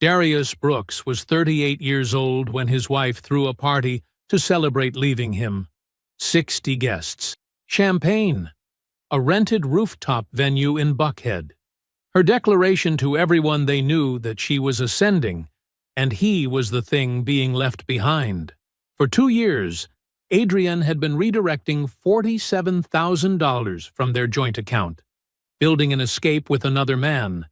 Darius Brooks was 38 years old when his wife threw a party to celebrate leaving him. 60 guests. Champagne. A rented rooftop venue in Buckhead. Her declaration to everyone they knew that she was ascending, and he was the thing being left behind. For 2 years, Adrian had been redirecting $47,000 from their joint account, building an escape with another man,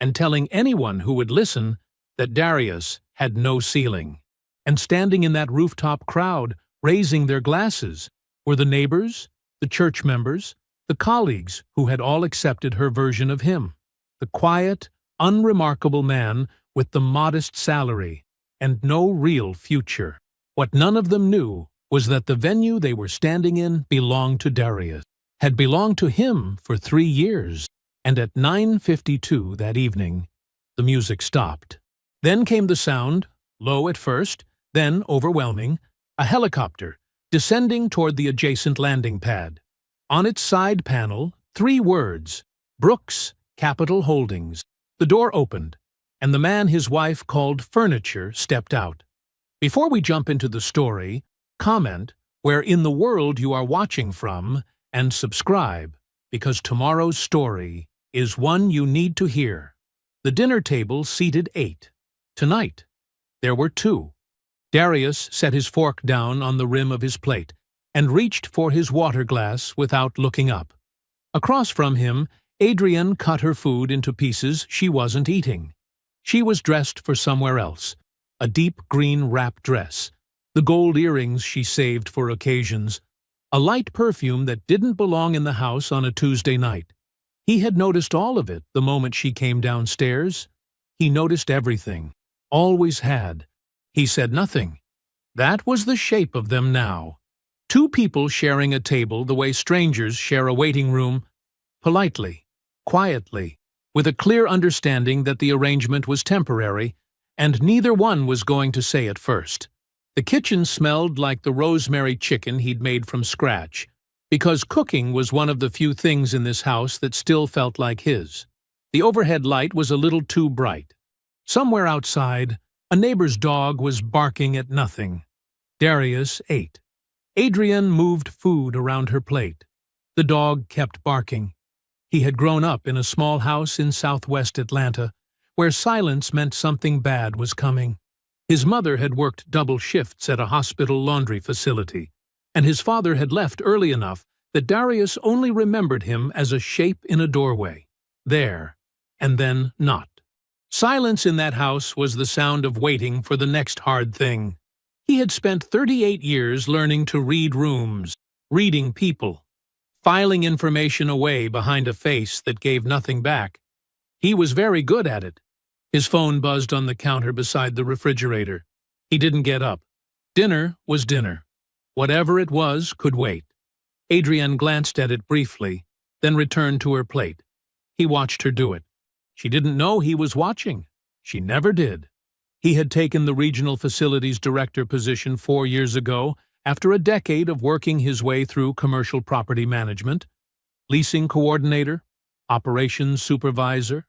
and telling anyone who would listen that Darius had no ceiling. And standing in that rooftop crowd, raising their glasses, were the neighbors, the church members, the colleagues who had all accepted her version of him. The quiet, unremarkable man with the modest salary and no real future. What none of them knew was that the venue they were standing in belonged to Darius, had belonged to him for 3 years, and at 9:52 that evening, the music stopped. Then came the sound, low at first, then overwhelming, a helicopter descending toward the adjacent landing pad. On its side panel, 3 words, Brooks Capital Holdings. The door opened, and the man his wife called Furniture stepped out. Before we jump into the story, comment where in the world you are watching from and subscribe, because tomorrow's story is one you need to hear. The dinner table seated 8. Tonight, there were 2. Darius set his fork down on the rim of his plate and reached for his water glass without looking up. Across from him, Adrian cut her food into pieces she wasn't eating. She was dressed for somewhere else, a deep green wrap dress, the gold earrings she saved for occasions, a light perfume that didn't belong in the house on a Tuesday night. He had noticed all of it the moment she came downstairs. He noticed everything, always had. He said nothing. That was the shape of them now. 2 people sharing a table the way strangers share a waiting room, politely, quietly, with a clear understanding that the arrangement was temporary, and neither one was going to say it first. The kitchen smelled like the rosemary chicken he'd made from scratch, because cooking was one of the few things in this house that still felt like his. The overhead light was a little too bright. Somewhere outside, a neighbor's dog was barking at nothing. Darius ate. Adrian moved food around her plate. The dog kept barking. He had grown up in a small house in southwest Atlanta, where silence meant something bad was coming. His mother had worked double shifts at a hospital laundry facility, and his father had left early enough that Darius only remembered him as a shape in a doorway. There, and then not. Silence in that house was the sound of waiting for the next hard thing. He had spent 38 years learning to read rooms, reading people, filing information away behind a face that gave nothing back. He was very good at it. His phone buzzed on the counter beside the refrigerator. He didn't get up. Dinner was dinner. Whatever it was could wait. Adrian glanced at it briefly, then returned to her plate. He watched her do it. She didn't know he was watching. She never did. He had taken the regional facilities director position 4 years ago after a decade of working his way through commercial property management, leasing coordinator, operations supervisor,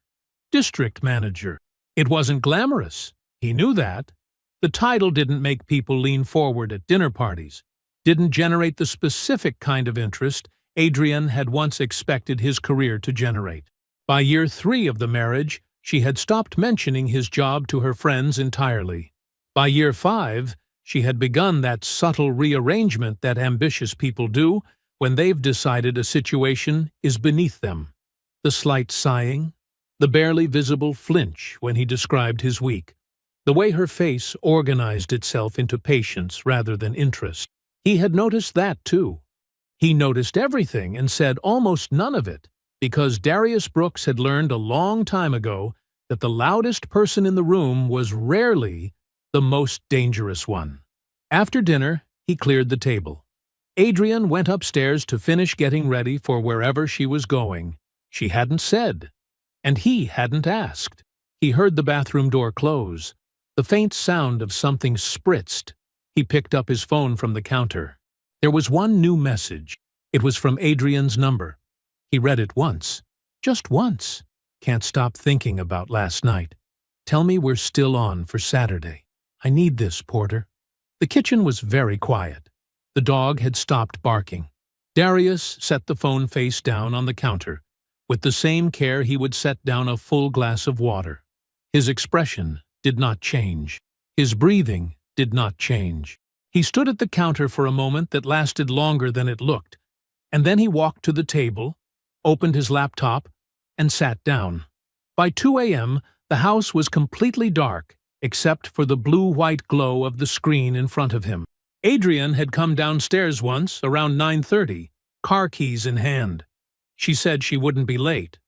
district manager. It wasn't glamorous. He knew that. The title didn't make people lean forward at dinner parties, didn't generate the specific kind of interest Adrian had once expected his career to generate. By year 3 of the marriage, she had stopped mentioning his job to her friends entirely. By year 5, she had begun that subtle rearrangement that ambitious people do when they've decided a situation is beneath them. The slight sighing, the barely visible flinch when he described his week, the way her face organized itself into patience rather than interest. He had noticed that too. He noticed everything and said almost none of it, because Darius Brooks had learned a long time ago that the loudest person in the room was rarely the most dangerous one. After dinner, he cleared the table. Adrian went upstairs to finish getting ready for wherever she was going. She hadn't said, and he hadn't asked. He heard the bathroom door close. The faint sound of something spritzed. He picked up his phone from the counter. There was one new message. It was from Adrian's number. He read it once. Just once. Can't stop thinking about last night. Tell me we're still on for Saturday. I need this, Porter. The kitchen was very quiet. The dog had stopped barking. Darius set the phone face down on the counter, with the same care he would set down a full glass of water. His expression did not change. His breathing did not change. He stood at the counter for a moment that lasted longer than it looked, and then he walked to the table, opened his laptop, and sat down. By 2 a.m., the house was completely dark, except for the blue-white glow of the screen in front of him. Adrienne had come downstairs once, around 9:30, car keys in hand. She said she wouldn't be late.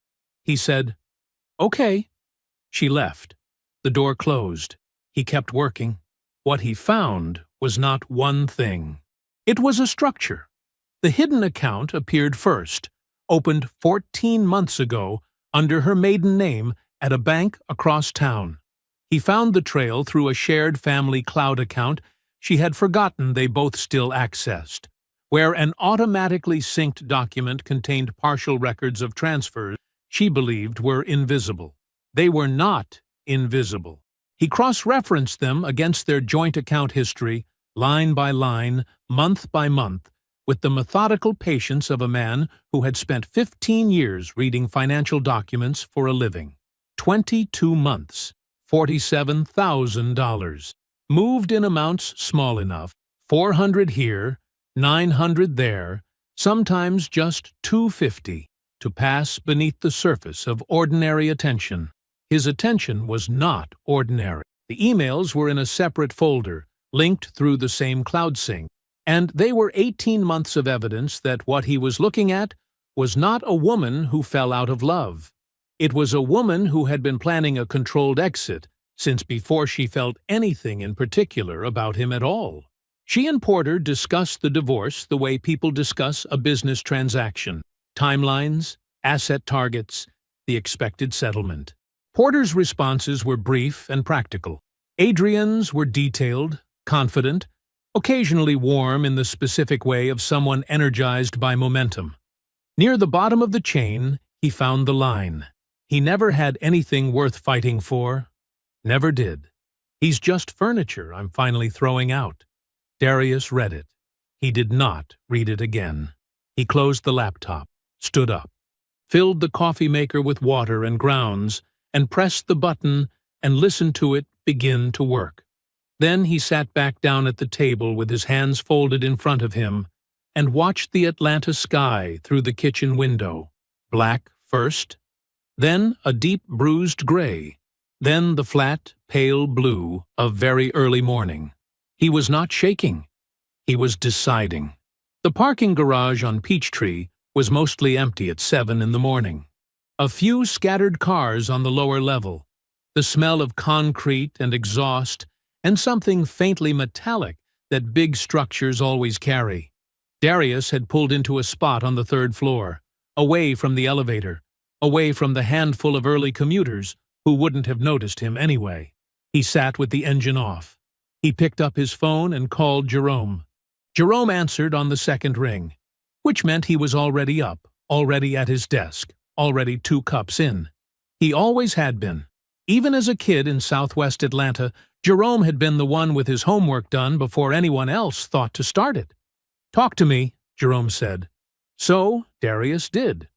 He said, "Okay." She left. The door closed. He kept working. What he found was not one thing. It was a structure. The hidden account appeared first, opened 14 months ago under her maiden name at a bank across town. He found the trail through a shared family cloud account she had forgotten they both still accessed, where an automatically synced document contained partial records of transfers she believed were invisible. They were not invisible. He cross-referenced them against their joint account history, line by line, month by month, with the methodical patience of a man who had spent 15 years reading financial documents for a living. 22 months, $47,000. Moved in amounts small enough, 400 here, 900 there, sometimes just 250, to pass beneath the surface of ordinary attention. His attention was not ordinary. The emails were in a separate folder, linked through the same cloud sync, and they were 18 months of evidence that what he was looking at was not a woman who fell out of love. It was a woman who had been planning a controlled exit since before she felt anything in particular about him at all. She and Porter discussed the divorce the way people discuss a business transaction: timelines, asset targets, the expected settlement. Porter's responses were brief and practical. Adrienne's were detailed, confident, occasionally warm in the specific way of someone energized by momentum. Near the bottom of the chain, he found the line. He never had anything worth fighting for. Never did. He's just furniture I'm finally throwing out. Darius read it. He did not read it again. He closed the laptop, stood up, filled the coffee maker with water and grounds, and pressed the button and listened to it begin to work. Then he sat back down at the table with his hands folded in front of him and watched the Atlanta sky through the kitchen window. Black first, then a deep bruised gray, then the flat, pale blue of very early morning. He was not shaking. He was deciding. The parking garage on Peachtree was mostly empty at 7 in the morning. A few scattered cars on the lower level, the smell of concrete and exhaust, and something faintly metallic that big structures always carry. Darius had pulled into a spot on the 3rd floor, away from the elevator, away from the handful of early commuters who wouldn't have noticed him anyway. He sat with the engine off. He picked up his phone and called Jerome. Jerome answered on the 2nd ring, which meant he was already up, already at his desk, already 2 cups in. He always had been. Even as a kid in southwest Atlanta, Jerome had been the one with his homework done before anyone else thought to start it. "Talk to me," Jerome said. So Darius did.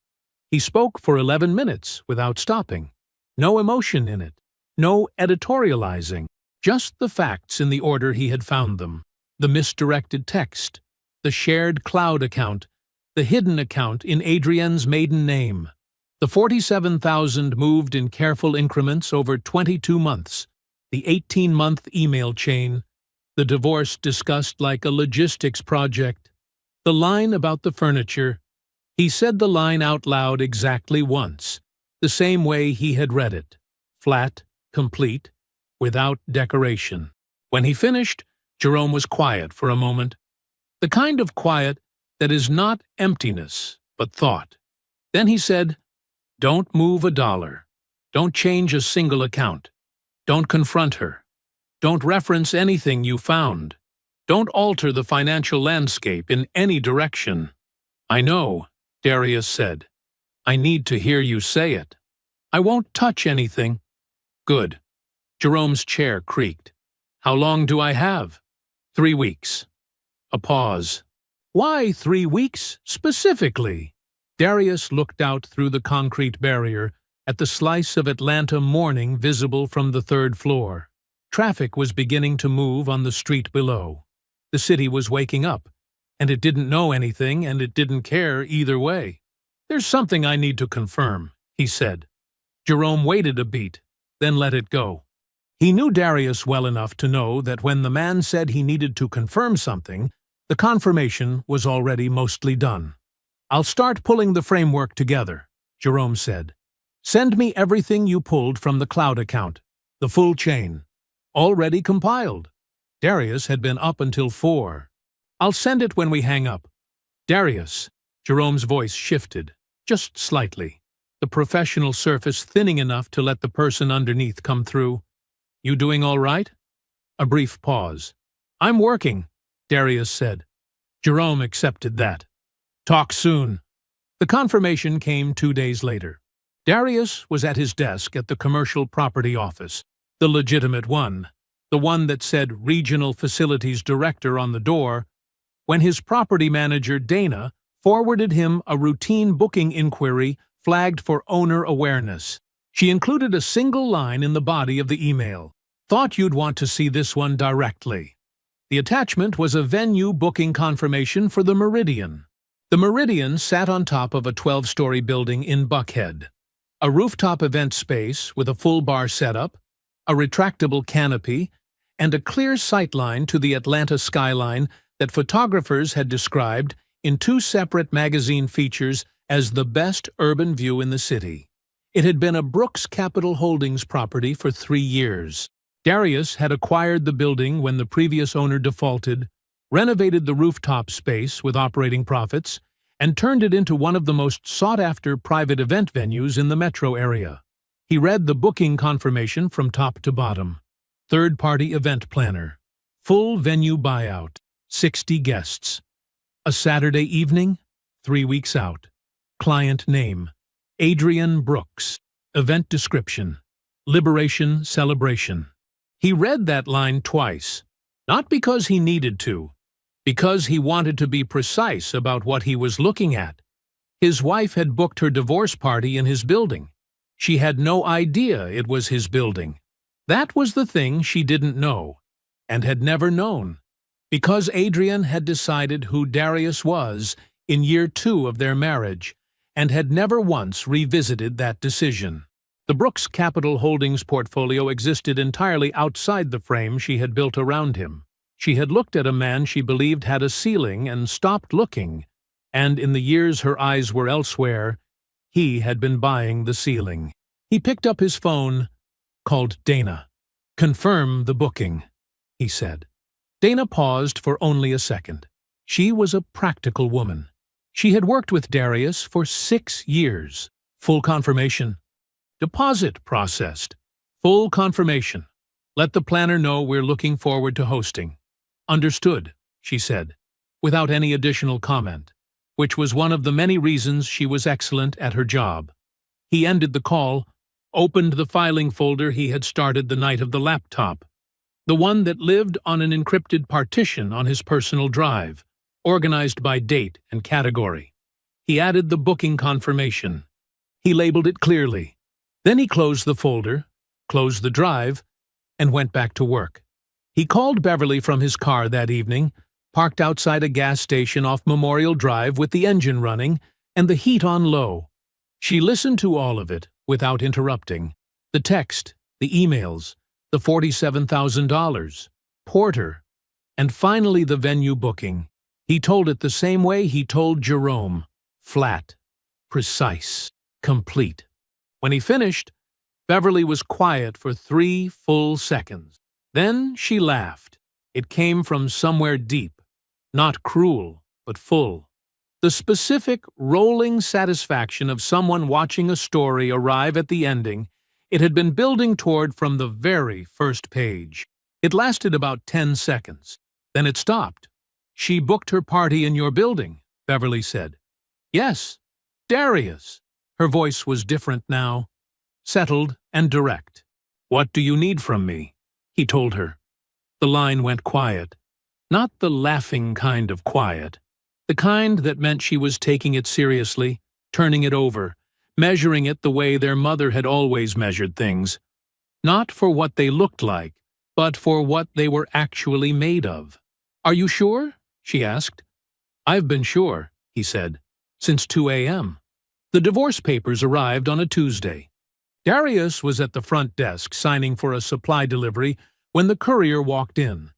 He spoke for 11 minutes without stopping. No emotion in it, no editorializing, just the facts in the order he had found them. The misdirected text, the shared cloud account, the hidden account in Adrienne's maiden name. The 47,000 moved in careful increments over 22 months, the 18-month email chain, the divorce discussed like a logistics project, the line about the furniture. He said the line out loud exactly once, the same way he had read it, flat, complete, without decoration. When he finished, Jerome was quiet for a moment, the kind of quiet that is not emptiness, but thought. Then he said, "Don't move a dollar. Don't change a single account. Don't confront her. Don't reference anything you found. Don't alter the financial landscape in any direction." "I know," Darius said. "I need to hear you say it." "I won't touch anything." "Good. Jerome's chair creaked. How long do I have? 3 weeks. A pause. Why 3 weeks, specifically? Darius looked out through the concrete barrier at the slice of Atlanta morning visible from the 3rd floor. Traffic was beginning to move on the street below. The city was waking up, and it didn't know anything and it didn't care either way. There's something I need to confirm, he said. Jerome waited a beat, then let it go. He knew Darius well enough to know that when the man said he needed to confirm something, the confirmation was already mostly done. I'll start pulling the framework together, Jerome said. Send me everything you pulled from the cloud account, the full chain. Already compiled. Darius had been up until 4. I'll send it when we hang up. Darius, Jerome's voice shifted, just slightly, the professional surface thinning enough to let the person underneath come through. You doing all right? A brief pause. I'm working, Darius said. Jerome accepted that. Talk soon. The confirmation came 2 days later. Darius was at his desk at the commercial property office, the legitimate one, the one that said Regional Facilities Director on the door, when his property manager, Dana, forwarded him a routine booking inquiry flagged for owner awareness. She included a single line in the body of the email. Thought you'd want to see this one directly. The attachment was a venue booking confirmation for the Meridian. The Meridian sat on top of a 12-story building in Buckhead. A rooftop event space with a full bar setup, a retractable canopy, and a clear sightline to the Atlanta skyline that photographers had described in 2 separate magazine features as the best urban view in the city. It had been a Brooks Capital Holdings property for 3 years. Darius had acquired the building when the previous owner defaulted, renovated the rooftop space with operating profits, and turned it into one of the most sought-after private event venues in the metro area. He read the booking confirmation from top to bottom. Third-party event planner. Full venue buyout. 60 guests. A Saturday evening, 3 weeks out. Client name: Adrian Brooks. Event description: Liberation Celebration. He read that line twice, not because he needed to, because he wanted to be precise about what he was looking at. His wife had booked her divorce party in his building. She had no idea it was his building. That was the thing she didn't know, and had never known, because Adrian had decided who Darius was in year 2 of their marriage, and had never once revisited that decision. The Brooks Capital Holdings portfolio existed entirely outside the frame she had built around him. She had looked at a man she believed had a ceiling and stopped looking, and in the years her eyes were elsewhere, he had been buying the ceiling. He picked up his phone, called Dana. "Confirm the booking," he said. Dana paused for only a second. She was a practical woman. She had worked with Darius for 6 years. Full confirmation. Deposit processed. Full confirmation. Let the planner know we're looking forward to hosting. Understood, she said, without any additional comment, which was one of the many reasons she was excellent at her job. He ended the call, opened the filing folder he had started the night of the laptop, the one that lived on an encrypted partition on his personal drive, organized by date and category. He added the booking confirmation. He labeled it clearly. Then he closed the folder, closed the drive, and went back to work. He called Beverly from his car that evening, parked outside a gas station off Memorial Drive with the engine running and the heat on low. She listened to all of it without interrupting. The text, the emails, the $47,000, Porter, and finally the venue booking. He told it the same way he told Jerome: flat, precise, complete. When he finished, Beverly was quiet for 3 full seconds. Then she laughed. It came from somewhere deep, not cruel, but full. The specific, rolling satisfaction of someone watching a story arrive at the ending it had been building toward from the very first page. It lasted about 10 seconds. Then it stopped. "She booked her party in your building," Beverly said. "Yes, Darius." Her voice was different now, settled and direct. "What do you need from me?" he told her. The line went quiet. Not the laughing kind of quiet. The kind that meant she was taking it seriously, turning it over, measuring it the way their mother had always measured things. Not for what they looked like, but for what they were actually made of. "Are you sure?" she asked. "I've been sure," he said, "since 2 a.m. The divorce papers arrived on a Tuesday. Darius was at the front desk signing for a supply delivery when the courier walked in.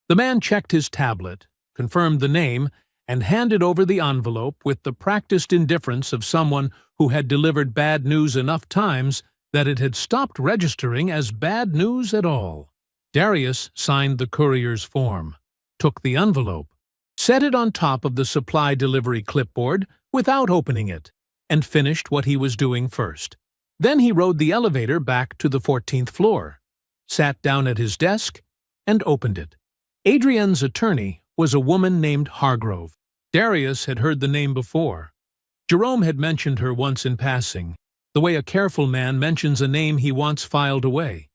The man checked his tablet, confirmed the name, and handed over the envelope with the practiced indifference of someone who had delivered bad news enough times that it had stopped registering as bad news at all. Darius signed the courier's form, took the envelope, set it on top of the supply delivery clipboard without opening it, and finished what he was doing first. Then he rode the elevator back to the 14th floor, sat down at his desk, and opened it. Adrian's attorney was a woman named Hargrove. Darius had heard the name before. Jerome had mentioned her once in passing, the way a careful man mentions a name he wants filed away.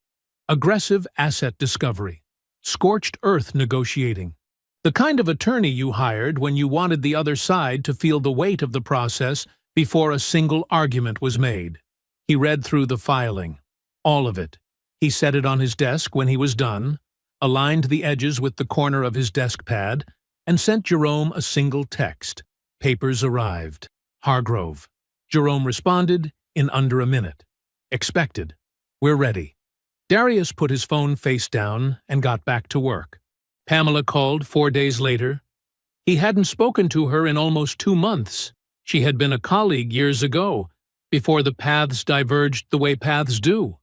Aggressive asset discovery. Scorched earth negotiating. The kind of attorney you hired when you wanted the other side to feel the weight of the process before a single argument was made. He read through the filing. All of it. He set it on his desk when he was done, aligned the edges with the corner of his desk pad, and sent Jerome a single text. Papers arrived. Hargrove. Jerome responded in under a minute. Expected. We're ready. Darius put his phone face down and got back to work. Pamela called 4 days later. He hadn't spoken to her in almost 2 months. She had been a colleague years ago, before the paths diverged the way paths do.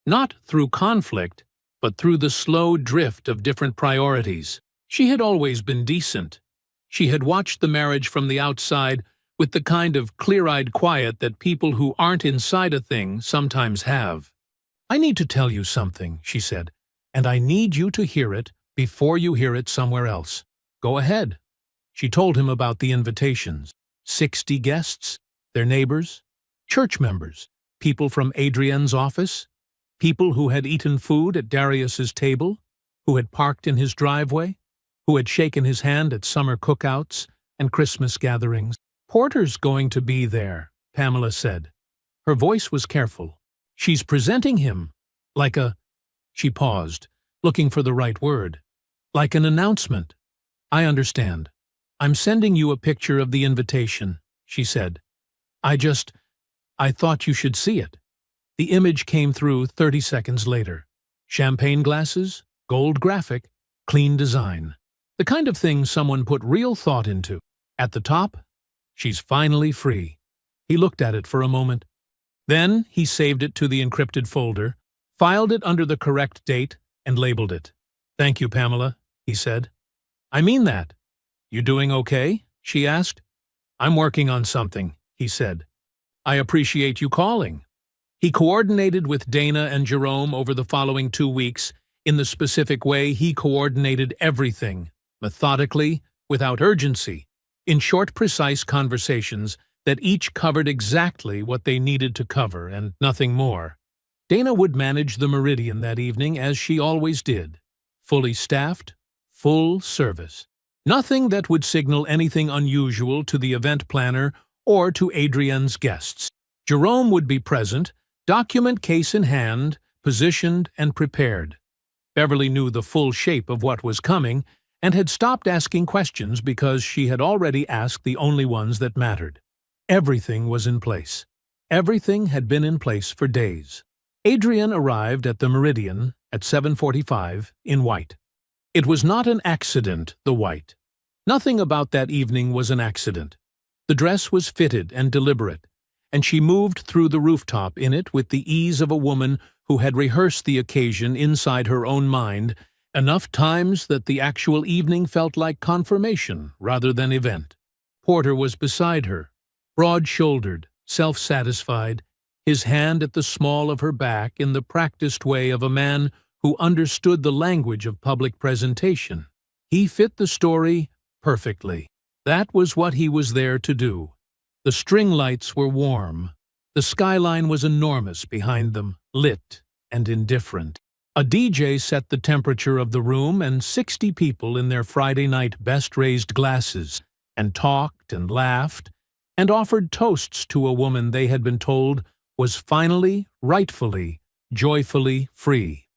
Not through conflict, but through the slow drift of different priorities. She had always been decent. She had watched the marriage from the outside with the kind of clear-eyed quiet that people who aren't inside a thing sometimes have. "I need to tell you something," she said, "and I need you to hear it before you hear it somewhere else. Go ahead." She told him about the invitations. 60 guests, their neighbors, church members, people from Adrian's office, people who had eaten food at Darius's table, who had parked in his driveway, who had shaken his hand at summer cookouts and Christmas gatherings. "Porter's going to be there," Pamela said. Her voice was careful. "She's presenting him like a—" She paused, looking for the right word. "Like an announcement." "I understand. I'm sending you a picture of the invitation," she said. I thought you should see it." The image came through 30 seconds later. Champagne glasses, gold graphic, clean design. The kind of thing someone put real thought into. At the top, "She's finally free." He looked at it for a moment. Then he saved it to the encrypted folder, filed it under the correct date, and labeled it. "Thank you, Pamela," he said. "I mean that." "You doing okay?" she asked. "I'm working on something," he said. "I appreciate you calling." He coordinated with Dana and Jerome over the following 2 weeks in the specific way he coordinated everything, methodically, without urgency, in short, precise conversations that each covered exactly what they needed to cover and nothing more. Dana would manage the Meridian that evening as she always did. Fully staffed, full service. Nothing that would signal anything unusual to the event planner or to Adrian's guests. Jerome would be present, document case in hand, positioned and prepared. Beverly knew the full shape of what was coming and had stopped asking questions because she had already asked the only ones that mattered. Everything was in place. Everything had been in place for days. Adrian arrived at the Meridian at 7:45 in white. It was not an accident, the white. Nothing about that evening was an accident. The dress was fitted and deliberate, and she moved through the rooftop in it with the ease of a woman who had rehearsed the occasion inside her own mind enough times that the actual evening felt like confirmation rather than event. Porter was beside her, broad-shouldered, self-satisfied, his hand at the small of her back in the practiced way of a man who understood the language of public presentation. He fit the story perfectly. That was what he was there to do. The string lights were warm. The skyline was enormous behind them, lit, and indifferent. A DJ set the temperature of the room, and 60 people in their Friday night best raised glasses and talked and laughed and offered toasts to a woman they had been told was finally, rightfully, joyfully free.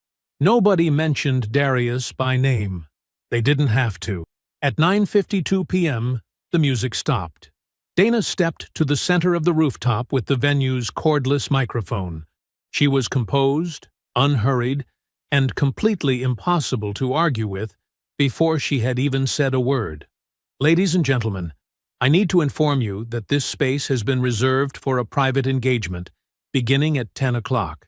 Nobody mentioned Darius by name. They didn't have to. At 9:52 p.m., the music stopped. Dana stepped to the center of the rooftop with the venue's cordless microphone. She was composed, unhurried, and completely impossible to argue with before she had even said a word. Ladies and gentlemen, I need to inform you that this space has been reserved for a private engagement beginning at 10 o'clock.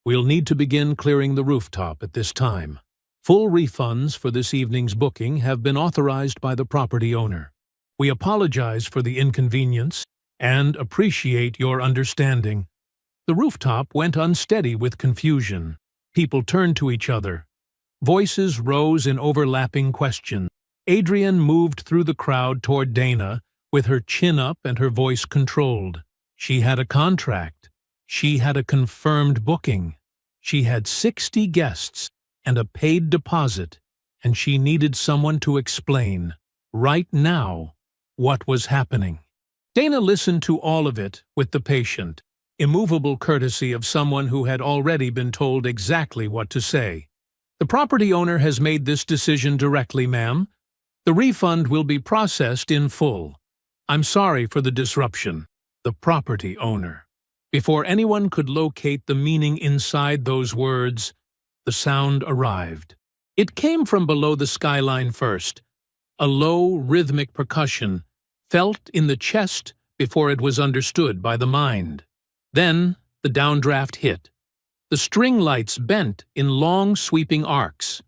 We'll need to begin clearing the rooftop at this time. Full refunds for this evening's booking have been authorized by the property owner. We apologize for the inconvenience and appreciate your understanding. The rooftop went unsteady with confusion. People turned to each other. Voices rose in overlapping questions. Adrienne moved through the crowd toward Dana, with her chin up and her voice controlled. She had a contract. She had a confirmed booking. She had 60 guests and a paid deposit, and she needed someone to explain, right now, what was happening. Dana listened to all of it with the patient, immovable courtesy of someone who had already been told exactly what to say. The property owner has made this decision directly, ma'am. The refund will be processed in full. I'm sorry for the disruption. The property owner. Before anyone could locate the meaning inside those words, the sound arrived. It came from below the skyline first, a low, rhythmic percussion, felt in the chest before it was understood by the mind. Then the downdraft hit. The string lights bent in long, sweeping arcs.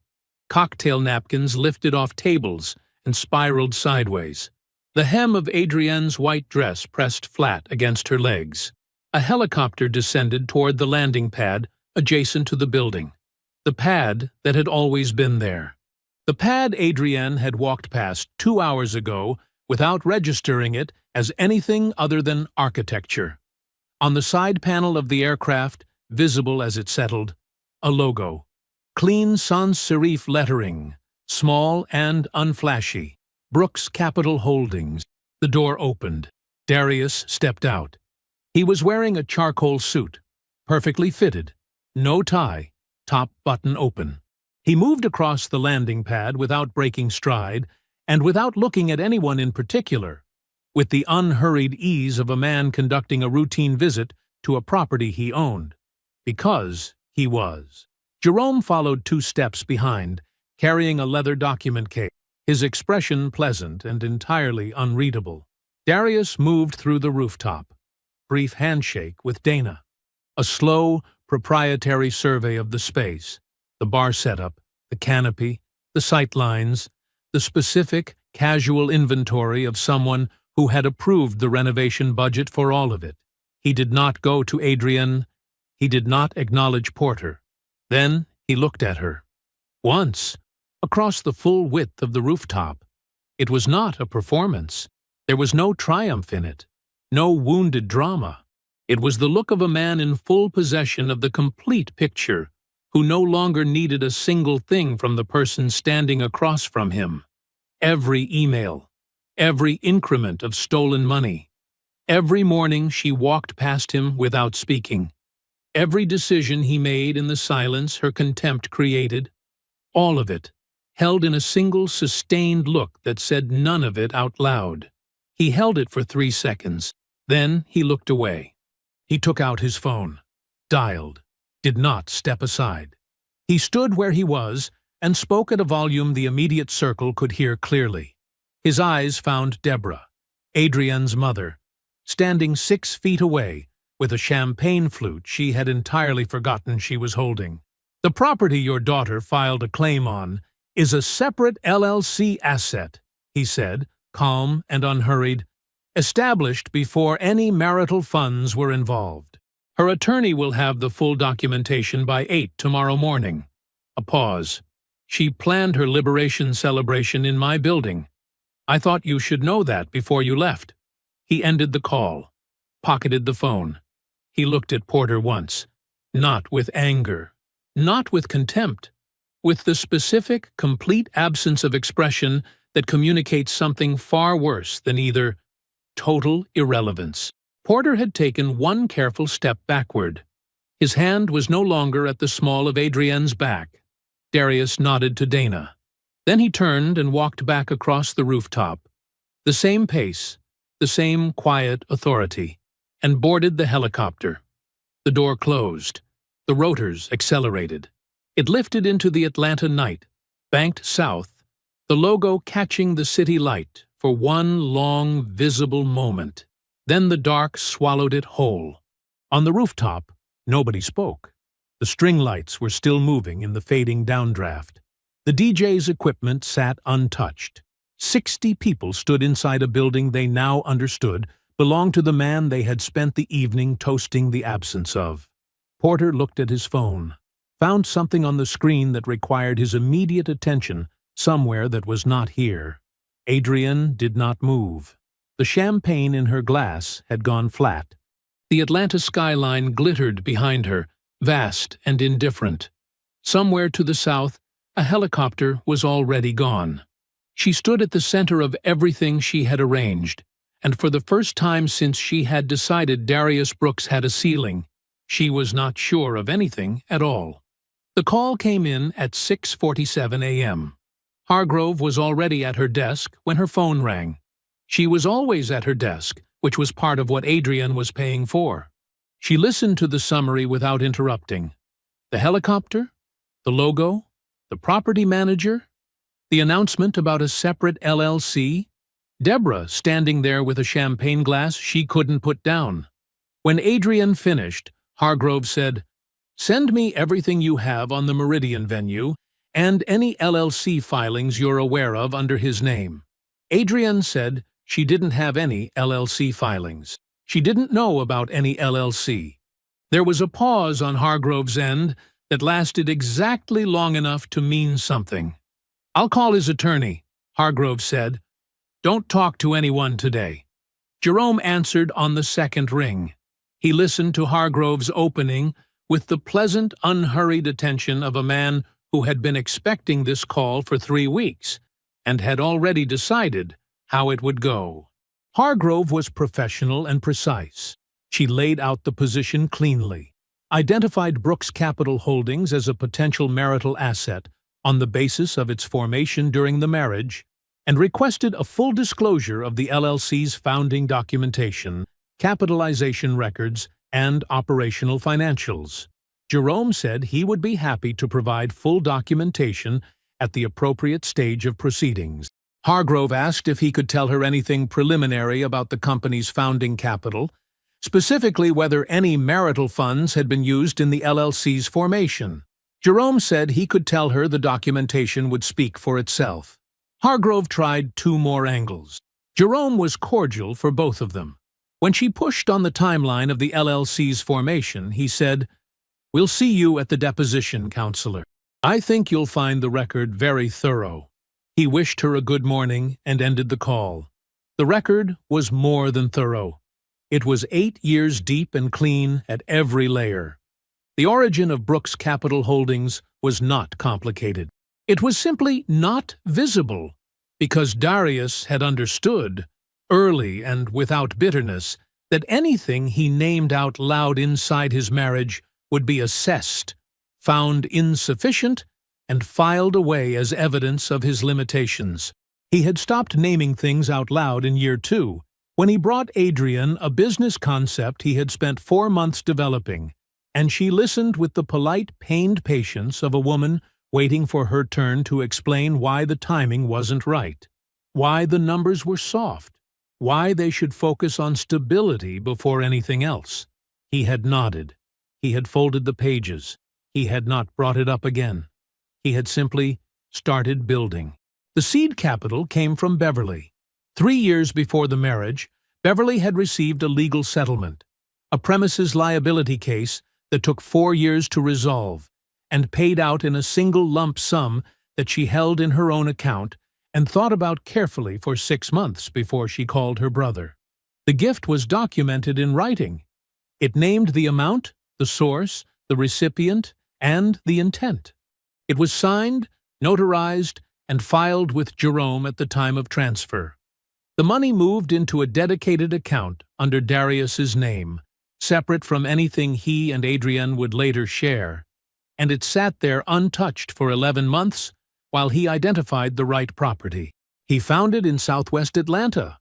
Cocktail napkins lifted off tables and spiraled sideways. The hem of Adrienne's white dress pressed flat against her legs. A helicopter descended toward the landing pad adjacent to the building. The pad that had always been there. The pad Adrienne had walked past 2 hours ago without registering it as anything other than architecture. On the side panel of the aircraft, visible as it settled, a logo. Clean sans serif lettering, small and unflashy. Brooks Capital Holdings. The door opened. Darius stepped out. He was wearing a charcoal suit, perfectly fitted, no tie, top button open. He moved across the landing pad without breaking stride and without looking at anyone in particular, with the unhurried ease of a man conducting a routine visit to a property he owned, because he was. Jerome followed 2 steps behind, carrying a leather document case, his expression pleasant and entirely unreadable. Darius moved through the rooftop. Brief handshake with Dana. A slow, proprietary survey of the space, the bar setup, the canopy, the sight lines, the specific, casual inventory of someone who had approved the renovation budget for all of it. He did not go to Adrienne. He did not acknowledge Porter. Then he looked at her. Once, across the full width of the rooftop. It was not a performance. There was no triumph in it, no wounded drama. It was the look of a man in full possession of the complete picture, who no longer needed a single thing from the person standing across from him. Every email, every increment of stolen money. Every morning she walked past him without speaking. Every decision he made in the silence her contempt created. All of it, held in a single sustained look that said none of it out loud. He held it for 3 seconds. Then he looked away. He took out his phone, dialed, did not step aside. He stood where he was and spoke at a volume the immediate circle could hear clearly. His eyes found Deborah, Adrienne's mother, standing 6 feet away with a champagne flute she had entirely forgotten she was holding. The property your daughter filed a claim on is a separate LLC asset, he said, calm and unhurried, established before any marital funds were involved. Her attorney will have the full documentation by 8 tomorrow morning. A pause. She planned her liberation celebration in my building. I thought you should know that before you left. He ended the call, pocketed the phone. He looked at Porter once, not with anger, Not with contempt, with the specific, complete absence of expression that communicates something far worse than either total irrelevance. Porter had taken one careful step backward. His hand was no longer at the small of Adrienne's back. Darius nodded to Dana. Then he turned and walked back across the rooftop. The same pace, the same quiet authority, and boarded the helicopter. The door closed. The rotors accelerated. It lifted into the Atlanta night, banked south, the logo catching the city light for one long, visible moment. Then the dark swallowed it whole. On the rooftop, nobody spoke. The string lights were still moving in the fading downdraft. The DJ's equipment sat untouched. 60 people stood inside a building they now understood belonged to the man they had spent the evening toasting the absence of. Porter looked at his phone, found something on the screen that required his immediate attention somewhere that was not here. Adrienne did not move. The champagne in her glass had gone flat. The Atlanta skyline glittered behind her, vast and indifferent. Somewhere to the south, a helicopter was already gone. She stood at the center of everything she had arranged, and for the first time since she had decided Darius Brooks had a ceiling, she was not sure of anything at all. The call came in at 6:47 a.m. Hargrove was already at her desk when her phone rang. She was always at her desk, which was part of what Adrienne was paying for. She listened to the summary without interrupting. The helicopter, the logo, the property manager, the announcement about a separate LLC, Deborah standing there with a champagne glass she couldn't put down. When Adrienne finished, Hargrove said, "Send me everything you have on the Meridian venue and any LLC filings you're aware of under his name." Adrienne said she didn't have any LLC filings. She didn't know about any LLC. There was a pause on Hargrove's end that lasted exactly long enough to mean something. "I'll call his attorney," Hargrove said. "Don't talk to anyone today." Jerome answered on the second ring. He listened to Hargrove's opening with the pleasant, unhurried attention of a man who had been expecting this call for 3 weeks and had already decided how it would go. Hargrove was professional and precise. She laid out the position cleanly, identified Brooks Capital Holdings as a potential marital asset on the basis of its formation during the marriage, and requested a full disclosure of the LLC's founding documentation, capitalization records, and operational financials. Jerome said he would be happy to provide full documentation at the appropriate stage of proceedings. Hargrove asked if he could tell her anything preliminary about the company's founding capital, specifically whether any marital funds had been used in the LLC's formation. Jerome said he could tell her the documentation would speak for itself. Hargrove tried 2 more angles. Jerome was cordial for both of them. When she pushed on the timeline of the LLC's formation, he said, "We'll see you at the deposition, counselor. I think you'll find the record very thorough." He wished her a good morning and ended the call. The record was more than thorough. It was 8 years deep and clean at every layer. The origin of Brooks Capital Holdings was not complicated. It was simply not visible, because Darius had understood, early and without bitterness, that anything he named out loud inside his marriage would be assessed, found insufficient, and filed away as evidence of his limitations. He had stopped naming things out loud in year 2, when he brought Adrienne a business concept he had spent 4 months developing, and she listened with the polite, pained patience of a woman waiting for her turn to explain why the timing wasn't right, why the numbers were soft, why they should focus on stability before anything else. He had nodded. He had folded the pages. He had not brought it up again. He had simply started building. The seed capital came from Beverly. 3 years before the marriage, Beverly had received a legal settlement, a premises liability case that took 4 years to resolve, and paid out in a single lump sum that she held in her own account and thought about carefully for 6 months before she called her brother. The gift was documented in writing. It named the amount, the source, the recipient, and the intent. It was signed, notarized, and filed with Jerome at the time of transfer. The money moved into a dedicated account under Darius's name, separate from anything he and Adrienne would later share, and it sat there untouched for 11 months while he identified the right property. He found it in southwest Atlanta,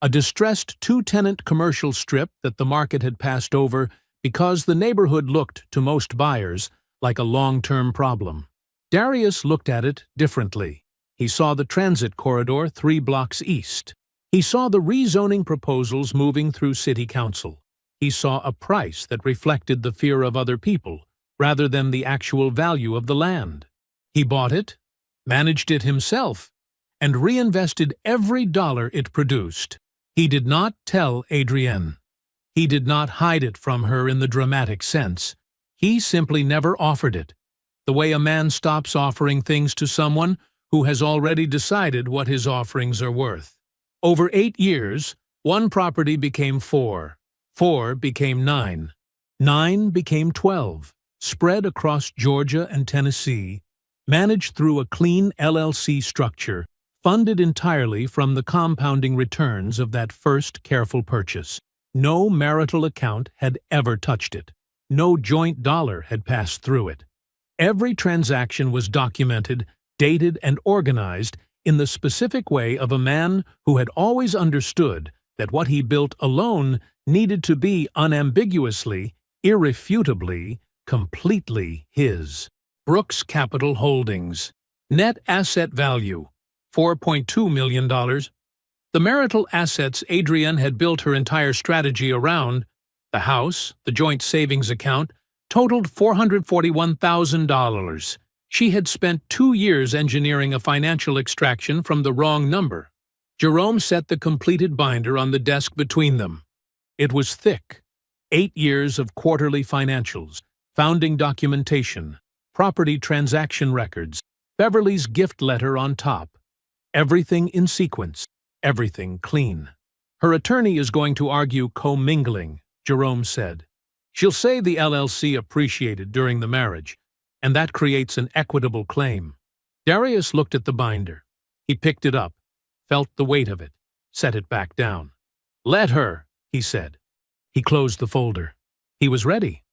a distressed two-tenant commercial strip that the market had passed over because the neighborhood looked to most buyers like a long-term problem. Darius looked at it differently. He saw the transit corridor 3 blocks east. He saw the rezoning proposals moving through city council. He saw a price that reflected the fear of other people rather than the actual value of the land. He bought it, managed it himself, and reinvested every dollar it produced. He did not tell Adrienne. He did not hide it from her in the dramatic sense. He simply never offered it, the way a man stops offering things to someone who has already decided what his offerings are worth. Over 8 years, 1 property became 4, 4 became 9, 9 became 12, spread across Georgia and Tennessee, managed through a clean LLC structure, funded entirely from the compounding returns of that first careful purchase. No marital account had ever touched it. No joint dollar had passed through it. Every transaction was documented, dated, and organized in the specific way of a man who had always understood that what he built alone needed to be unambiguously, irrefutably, completely his. Brooks Capital Holdings. Net asset value, $4.2 million. The marital assets Adrienne had built her entire strategy around, the house, the joint savings account, totaled $441,000. She had spent 2 years engineering a financial extraction from the wrong number. Jerome set the completed binder on the desk between them. It was thick. 8 years of quarterly financials, founding documentation, property transaction records, Beverly's gift letter on top. Everything in sequence, everything clean. Her attorney is going to argue commingling, Jerome said. She'll say the LLC appreciated during the marriage, and that creates an equitable claim. Darius looked at the binder. He picked it up, felt the weight of it, set it back down. "Let her," he said. He closed the folder. He was ready.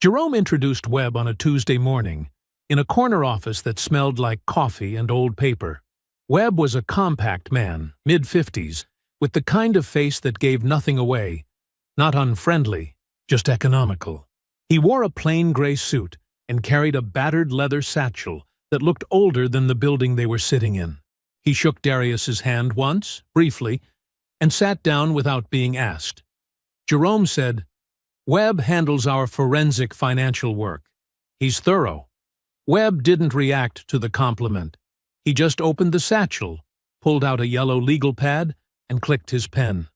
Jerome introduced Webb on a Tuesday morning, in a corner office that smelled like coffee and old paper. Webb was a compact man, mid-50s, with the kind of face that gave nothing away, not unfriendly, just economical. He wore a plain gray suit and carried a battered leather satchel that looked older than the building they were sitting in. He shook Darius's hand once, briefly, and sat down without being asked. Jerome said, "Webb handles our forensic financial work. He's thorough." Webb didn't react to the compliment. He just opened the satchel, pulled out a yellow legal pad, and clicked his pen.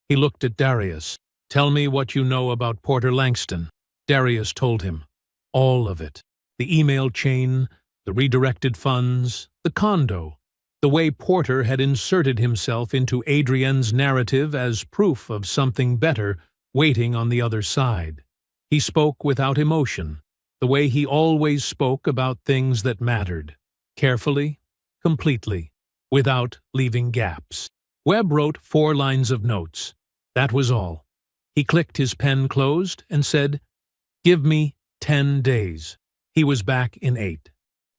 He looked at Darius. "Tell me what you know about Porter Langston." Darius told him. All of it. The email chain, the redirected funds, the condo, the way Porter had inserted himself into Adrienne's narrative as proof of something better waiting on the other side. He spoke without emotion, the way he always spoke about things that mattered. Carefully, completely, without leaving gaps. Webb wrote 4 lines of notes. That was all. He clicked his pen closed and said, "Give me 10 days. He was back in 8.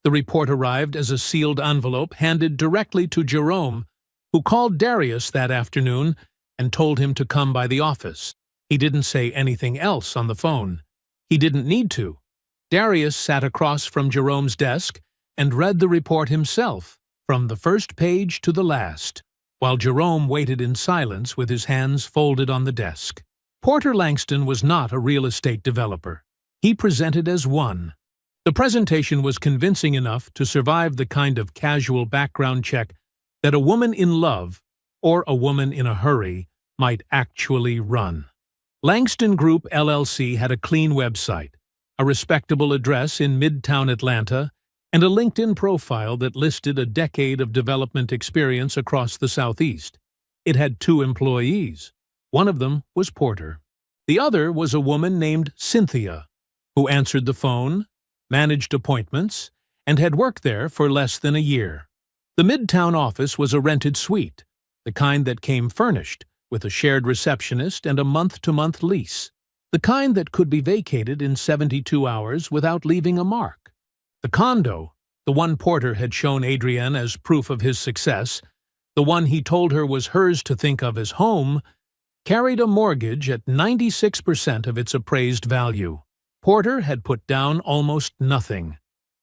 The report arrived as a sealed envelope handed directly to Jerome, who called Darius that afternoon and told him to come by the office. He didn't say anything else on the phone. He didn't need to. Darius sat across from Jerome's desk and read the report himself, from the first page to the last, while Jerome waited in silence with his hands folded on the desk. Porter Langston was not a real estate developer. He presented as one. The presentation was convincing enough to survive the kind of casual background check that a woman in love, or a woman in a hurry, might actually run. Langston Group LLC had a clean website, a respectable address in Midtown Atlanta, and a LinkedIn profile that listed a decade of development experience across the Southeast. It had 2 employees. One of them was Porter. The other was a woman named Cynthia, who answered the phone, managed appointments, and had worked there for less than a year. The Midtown office was a rented suite, the kind that came furnished, with a shared receptionist and a month-to-month lease, the kind that could be vacated in 72 hours without leaving a mark. The condo, the one Porter had shown Adrienne as proof of his success, the one he told her was hers to think of as home, carried a mortgage at 96% of its appraised value. Porter had put down almost nothing.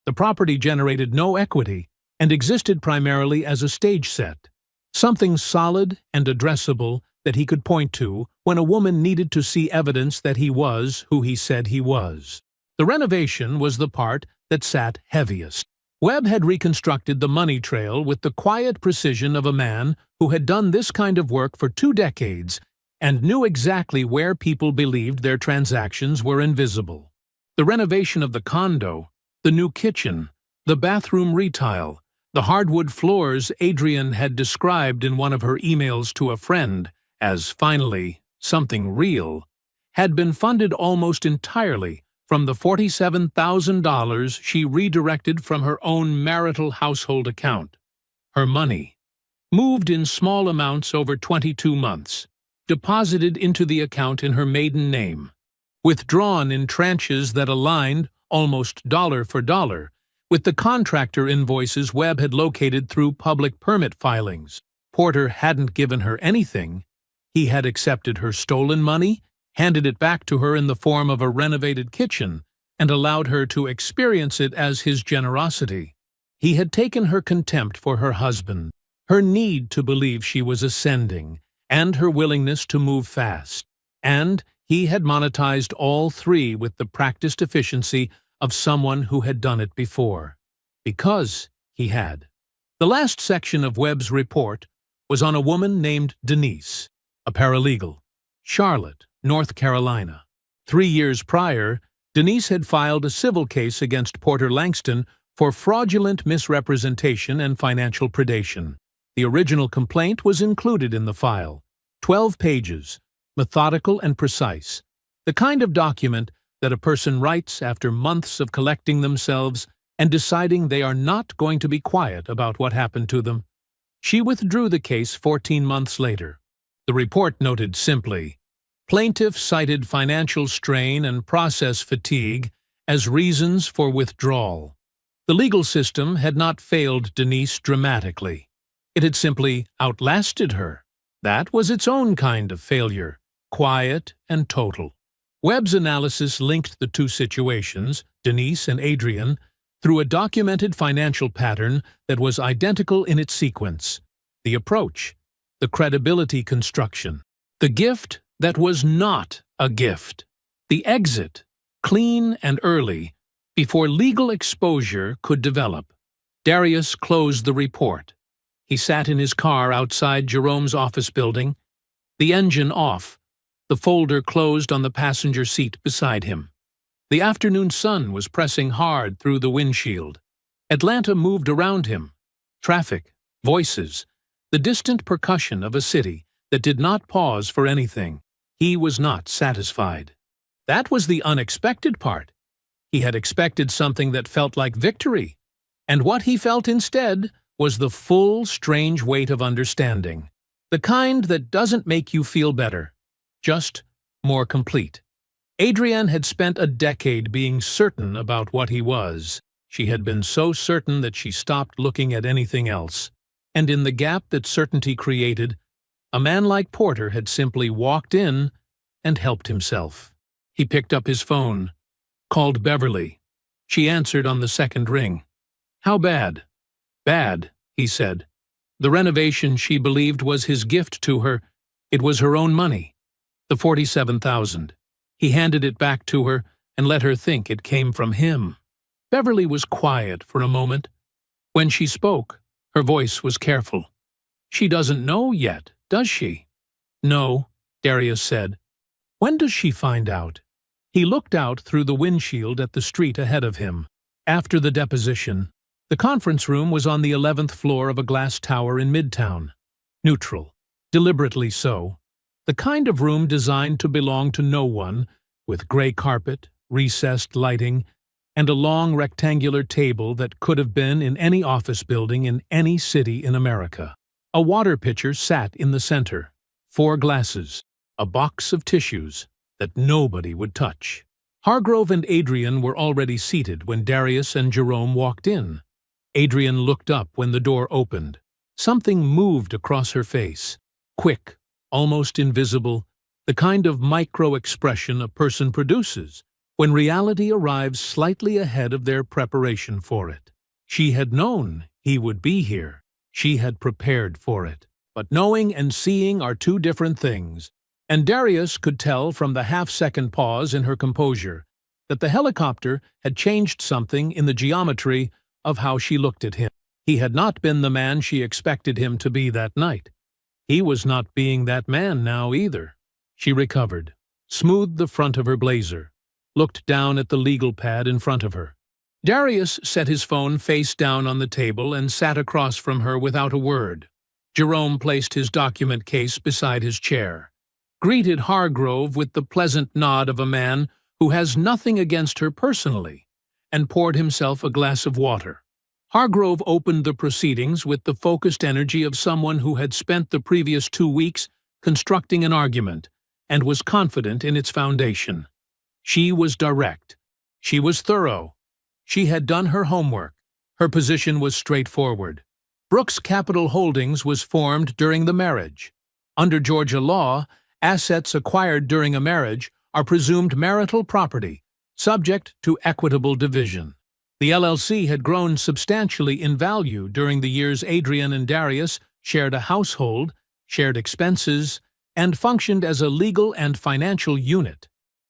The property generated no equity and existed primarily as a stage set, something solid and addressable that he could point to when a woman needed to see evidence that he was who he said he was. The renovation was the part that sat heaviest. Webb had reconstructed the money trail with the quiet precision of a man who had done this kind of work for 2 decades and knew exactly where people believed their transactions were invisible. The renovation of the condo, the new kitchen, the bathroom retile, the hardwood floors Adrienne had described in one of her emails to a friend as, finally, something real, had been funded almost entirely from the $47,000 she redirected from her own marital household account. Her money, moved in small amounts over 22 months, deposited into the account in her maiden name, withdrawn in tranches that aligned, almost dollar for dollar, with the contractor invoices Webb had located through public permit filings. Porter hadn't given her anything. He had accepted her stolen money, handed it back to her in the form of a renovated kitchen, and allowed her to experience it as his generosity. He had taken her contempt for her husband, her need to believe she was ascending, and her willingness to move fast, and he had monetized all three with the practiced efficiency of someone who had done it before. Because he had. The last section of Webb's report was on a woman named Denise, a paralegal, Charlotte, North Carolina. 3 years prior, Denise had filed a civil case against Porter Langston for fraudulent misrepresentation and financial predation. The original complaint was included in the file. 12 pages, methodical and precise, the kind of document that a person writes after months of collecting themselves and deciding they are not going to be quiet about what happened to them. She withdrew the case 14 months later. The report noted simply, plaintiff cited financial strain and process fatigue as reasons for withdrawal. The legal system had not failed Denise dramatically. It had simply outlasted her. That was its own kind of failure, quiet and total. Webb's analysis linked the two situations, Denise and Adrienne, through a documented financial pattern that was identical in its sequence. The approach, the credibility construction, the gift that was not a gift, the exit, clean and early, before legal exposure could develop. Darius closed the report. He sat in his car outside Jerome's office building, the engine off, the folder closed on the passenger seat beside him. The afternoon sun was pressing hard through the windshield. Atlanta moved around him. Traffic, voices, the distant percussion of a city that did not pause for anything. He was not satisfied. That was the unexpected part. He had expected something that felt like victory, and what he felt instead was the full, strange weight of understanding, the kind that doesn't make you feel better, just more complete. Adrienne had spent a decade being certain about what he was. She had been so certain that she stopped looking at anything else. And in the gap that certainty created, a man like Porter had simply walked in and helped himself. He picked up his phone, called Beverly. She answered on the second ring. "How bad?" "Bad," he said. The renovation she believed was his gift to her. It was her own money. The $47,000. He handed it back to her and let her think it came from him. Beverly was quiet for a moment. When she spoke, her voice was careful. "She doesn't know yet, does she?" "No," Darius said. "When does she find out?" He looked out through the windshield at the street ahead of him. After the deposition, the conference room was on the 11th floor of a glass tower in Midtown. Neutral, deliberately so. The kind of room designed to belong to no one, with gray carpet, recessed lighting, and a long rectangular table that could have been in any office building in any city in America. A water pitcher sat in the center, 4 glasses, a box of tissues that nobody would touch. Hargrove and Adrian were already seated when Darius and Jerome walked in. Adrian looked up when the door opened. Something moved across her face. Quick, almost invisible, the kind of micro-expression a person produces when reality arrives slightly ahead of their preparation for it. She had known he would be here. She had prepared for it. But knowing and seeing are 2 different things, and Darius could tell from the half-second pause in her composure that the helicopter had changed something in the geometry of how she looked at him. He had not been the man she expected him to be that night. He was not being that man now either. She recovered, smoothed the front of her blazer, looked down at the legal pad in front of her. Darius set his phone face down on the table and sat across from her without a word. Jerome placed his document case beside his chair, greeted Hargrove with the pleasant nod of a man who has nothing against her personally, and poured himself a glass of water. Hargrove opened the proceedings with the focused energy of someone who had spent the previous 2 weeks constructing an argument and was confident in its foundation. She was direct. She was thorough. She had done her homework. Her position was straightforward. Brooks Capital Holdings was formed during the marriage. Under Georgia law, assets acquired during a marriage are presumed marital property, subject to equitable division. The LLC had grown substantially in value during the years Adrian and Darius shared a household, shared expenses, and functioned as a legal and financial unit.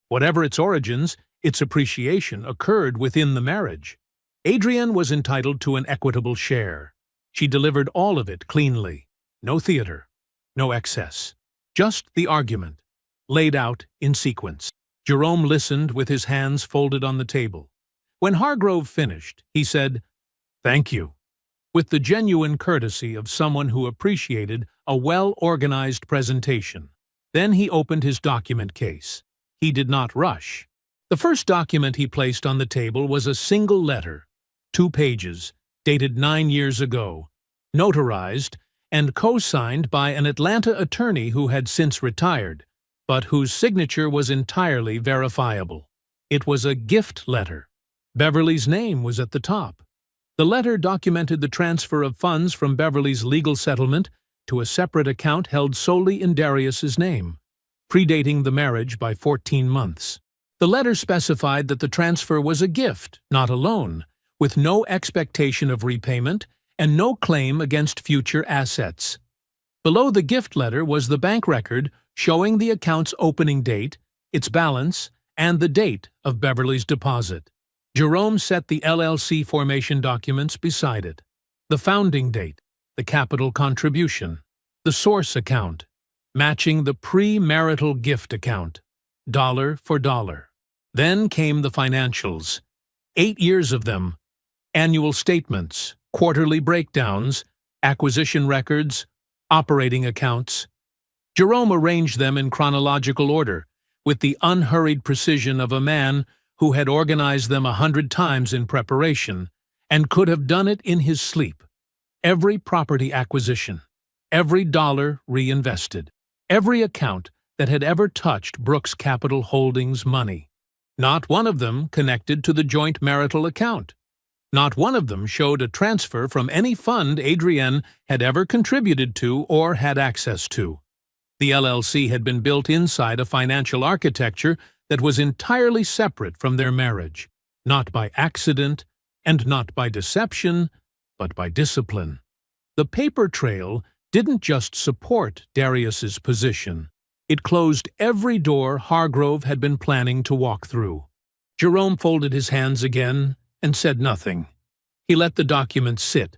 Whatever its origins, its appreciation occurred within the marriage. Adrian was entitled to an equitable share. She delivered all of it cleanly. No theater, no excess. Just the argument, laid out in sequence. Jerome listened with his hands folded on the table. When Hargrove finished, he said, "Thank you," with the genuine courtesy of someone who appreciated a well-organized presentation. Then he opened his document case. He did not rush. The first document he placed on the table was a single letter, 2 pages, dated 9 years ago, notarized and co-signed by an Atlanta attorney who had since retired, but whose signature was entirely verifiable. It was a gift letter. Beverly's name was at the top. The letter documented the transfer of funds from Beverly's legal settlement to a separate account held solely in Darius's name, predating the marriage by 14 months. The letter specified that the transfer was a gift, not a loan, with no expectation of repayment and no claim against future assets. Below the gift letter was the bank record showing the account's opening date, its balance, and the date of Beverly's deposit. Jerome set the LLC formation documents beside it. The founding date, the capital contribution, the source account, matching the pre-marital gift account, dollar for dollar. Then came the financials, 8 years of them, annual statements, quarterly breakdowns, acquisition records, operating accounts. Jerome arranged them in chronological order, with the unhurried precision of a man who had organized them 100 times in preparation and could have done it in his sleep. Every property acquisition, every dollar reinvested, every account that had ever touched Brooks Capital Holdings money. Not one of them connected to the joint marital account. Not one of them showed a transfer from any fund Adrienne had ever contributed to or had access to. The LLC had been built inside a financial architecture that was entirely separate from their marriage, not by accident and not by deception, but by discipline. The paper trail didn't just support Darius's position. It closed every door Hargrove had been planning to walk through. Jerome folded his hands again and said nothing. He let the documents sit.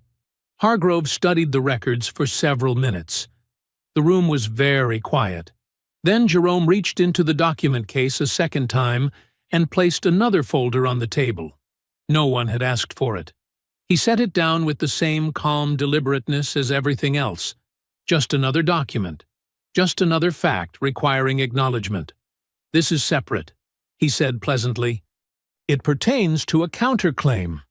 Hargrove studied the records for several minutes. The room was very quiet. Then Jerome reached into the document case a second time and placed another folder on the table. No one had asked for it. He set it down with the same calm deliberateness as everything else. Just another document. Just another fact requiring acknowledgement. "This is separate," he said pleasantly. It pertains to a counterclaim.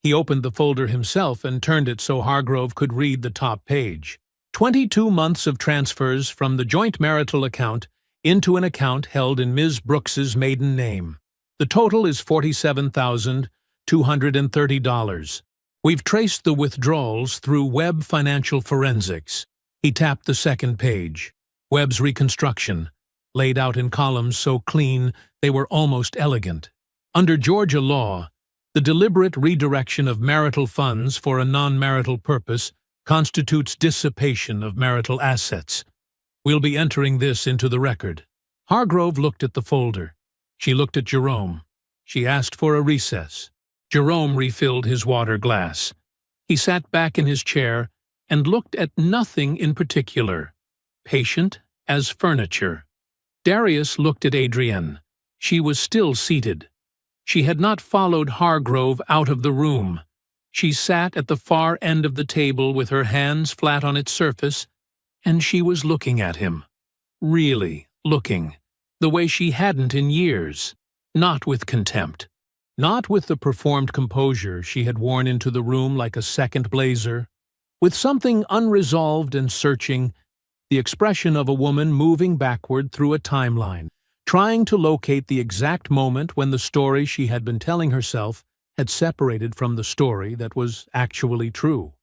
He opened the folder himself and turned it so Hargrove could read the top page. 22 months of transfers from the joint marital account into an account held in Ms. Brooks's maiden name. The total is $47,230. We've traced the withdrawals through Webb Financial Forensics. He tapped the second page. Webb's reconstruction, laid out in columns so clean they were almost elegant. Under Georgia law, the deliberate redirection of marital funds for a non-marital purpose constitutes dissipation of marital assets. We'll be entering this into the record. Hargrove looked at the folder. She looked at Jerome. She asked for a recess. Jerome refilled his water glass. He sat back in his chair and looked at nothing in particular, patient as furniture. Darius looked at Adrienne. She was still seated. She had not followed Hargrove out of the room. She sat at the far end of the table with her hands flat on its surface, and she was looking at him. Really looking, the way she hadn't in years. Not with contempt. Not with the performed composure she had worn into the room like a second blazer. With something unresolved and searching, the expression of a woman moving backward through a timeline, trying to locate the exact moment when the story she had been telling herself had separated from the story that was actually true.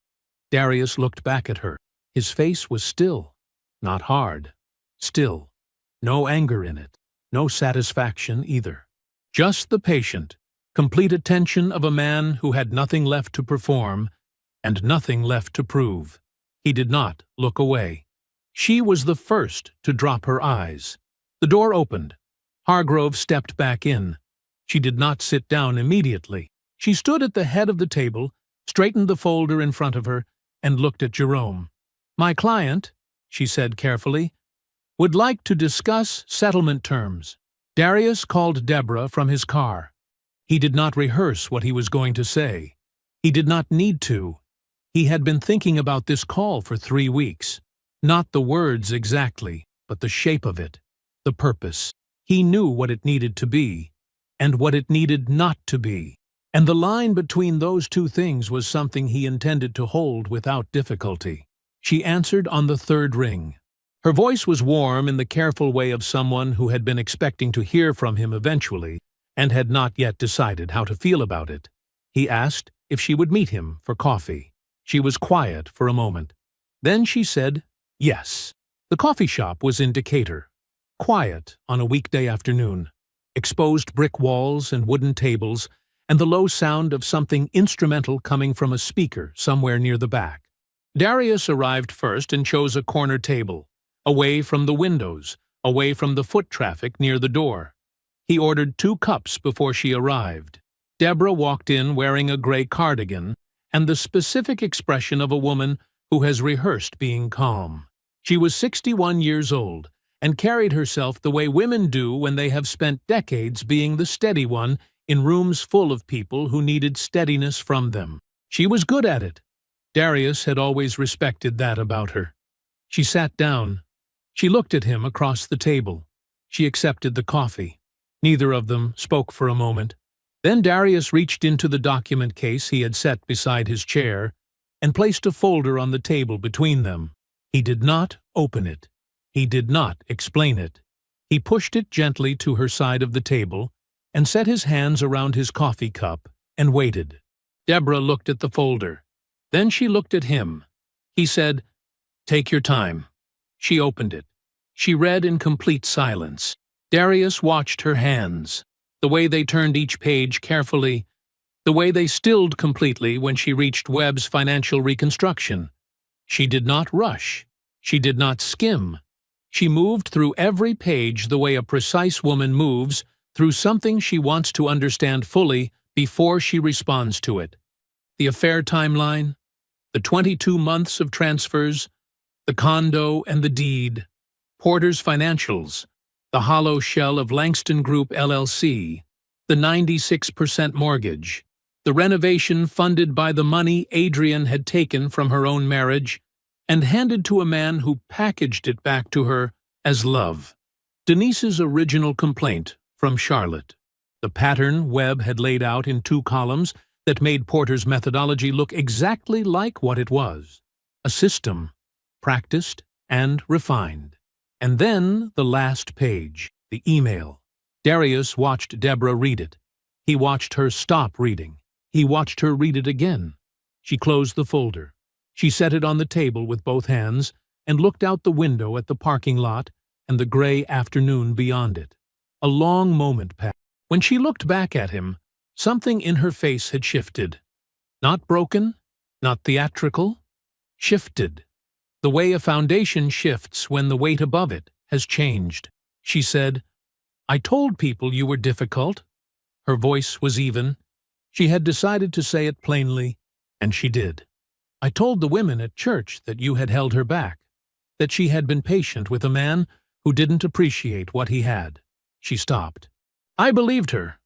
Darius looked back at her. His face was still, not hard, still. No anger in it, no satisfaction either. Just the patient, complete attention of a man who had nothing left to perform and nothing left to prove. He did not look away. She was the first to drop her eyes. The door opened. Hargrove stepped back in. She did not sit down immediately. She stood at the head of the table, straightened the folder in front of her, and looked at Jerome. "My client," she said carefully, "would like to discuss settlement terms." Darius called Deborah from his car. He did not rehearse what he was going to say. He did not need to. He had been thinking about this call for 3 weeks. Not the words exactly, but the shape of it, the purpose. He knew what it needed to be, and what it needed not to be. And the line between those two things was something he intended to hold without difficulty. She answered on the third ring. Her voice was warm in the careful way of someone who had been expecting to hear from him eventually and had not yet decided how to feel about it. He asked if she would meet him for coffee. She was quiet for a moment. Then she said yes. The coffee shop was in Decatur. Quiet on a weekday afternoon. Exposed brick walls and wooden tables, and the low sound of something instrumental coming from a speaker somewhere near the back. Darius arrived first and chose a corner table, away from the windows, away from the foot traffic near the door. He ordered 2 cups before she arrived. Deborah walked in wearing a gray cardigan and the specific expression of a woman who has rehearsed being calm. She was 61 years old and carried herself the way women do when they have spent decades being the steady one in rooms full of people who needed steadiness from them. She was good at it. Darius had always respected that about her. She sat down. She looked at him across the table. She accepted the coffee. Neither of them spoke for a moment. Then Darius reached into the document case he had set beside his chair and placed a folder on the table between them. He did not open it. He did not explain it. He pushed it gently to her side of the table and set his hands around his coffee cup and waited. Deborah looked at the folder. Then she looked at him. He said, "Take your time." She opened it. She read in complete silence. Darius watched her hands, the way they turned each page carefully, the way they stilled completely when she reached Webb's financial reconstruction. She did not rush. She did not skim. She moved through every page the way a precise woman moves through something she wants to understand fully before she responds to it. The affair timeline, the 22 months of transfers, the condo and the deed, Porter's financials, the hollow shell of Langston Group LLC, the 96% mortgage, the renovation funded by the money Adrienne had taken from her own marriage and handed to a man who packaged it back to her as love. Denise's original complaint from Charlotte. The pattern Webb had laid out in 2 columns that made Porter's methodology look exactly like what it was: a system, practiced and refined. And then the last page, the email. Darius watched Deborah read it. He watched her stop reading. He watched her read it again. She closed the folder. She set it on the table with both hands and looked out the window at the parking lot and the gray afternoon beyond it. A long moment passed. When she looked back at him, something in her face had shifted. Not broken, not theatrical, shifted. The way a foundation shifts when the weight above it has changed. She said, "I told people you were difficult." Her voice was even. She had decided to say it plainly, and she did. "I told the women at church that you had held her back, that she had been patient with a man who didn't appreciate what he had." She stopped. "I believed her,"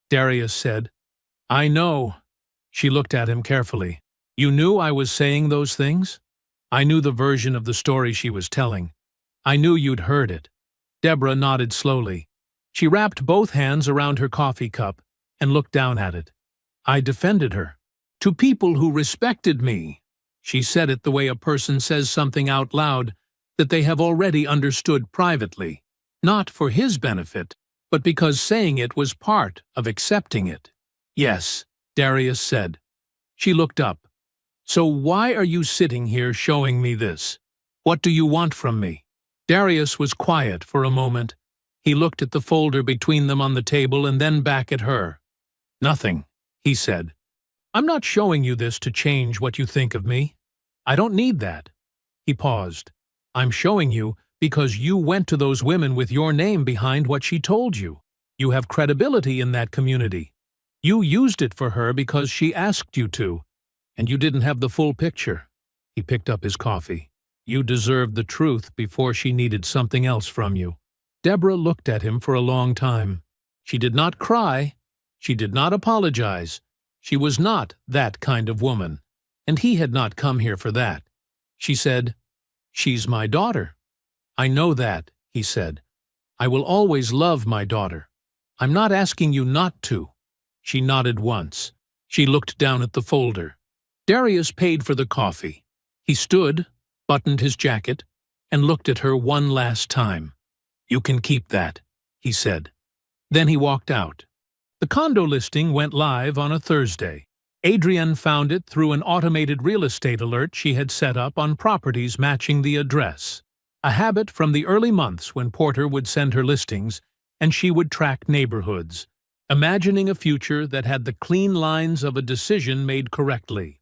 Darius said. "I know." She looked at him carefully. "You knew I was saying those things?" "I knew the version of the story she was telling. I knew you'd heard it." Deborah nodded slowly. She wrapped both hands around her coffee cup and looked down at it. "I defended her. To people who respected me." She said it the way a person says something out loud that they have already understood privately, not for his benefit, but because saying it was part of accepting it. "Yes," Darius said. She looked up. "So why are you sitting here showing me this? What do you want from me?" Darius was quiet for a moment. He looked at the folder between them on the table and then back at her. "Nothing," he said. "I'm not showing you this to change what you think of me. I don't need that." He paused. "I'm showing you because you went to those women with your name behind what she told you. You have credibility in that community. You used it for her because she asked you to, and you didn't have the full picture." He picked up his coffee. "You deserved the truth before she needed something else from you." Deborah looked at him for a long time. She did not cry. She did not apologize. She was not that kind of woman, and he had not come here for that. She said, "She's my daughter." "I know that," he said. "I will always love my daughter. I'm not asking you not to." She nodded once. She looked down at the folder. Darius paid for the coffee. He stood, buttoned his jacket, and looked at her one last time. "You can keep that," he said. Then he walked out. The condo listing went live on a Thursday. Adrienne found it through an automated real estate alert she had set up on properties matching the address, a habit from the early months when Porter would send her listings and she would track neighborhoods, imagining a future that had the clean lines of a decision made correctly.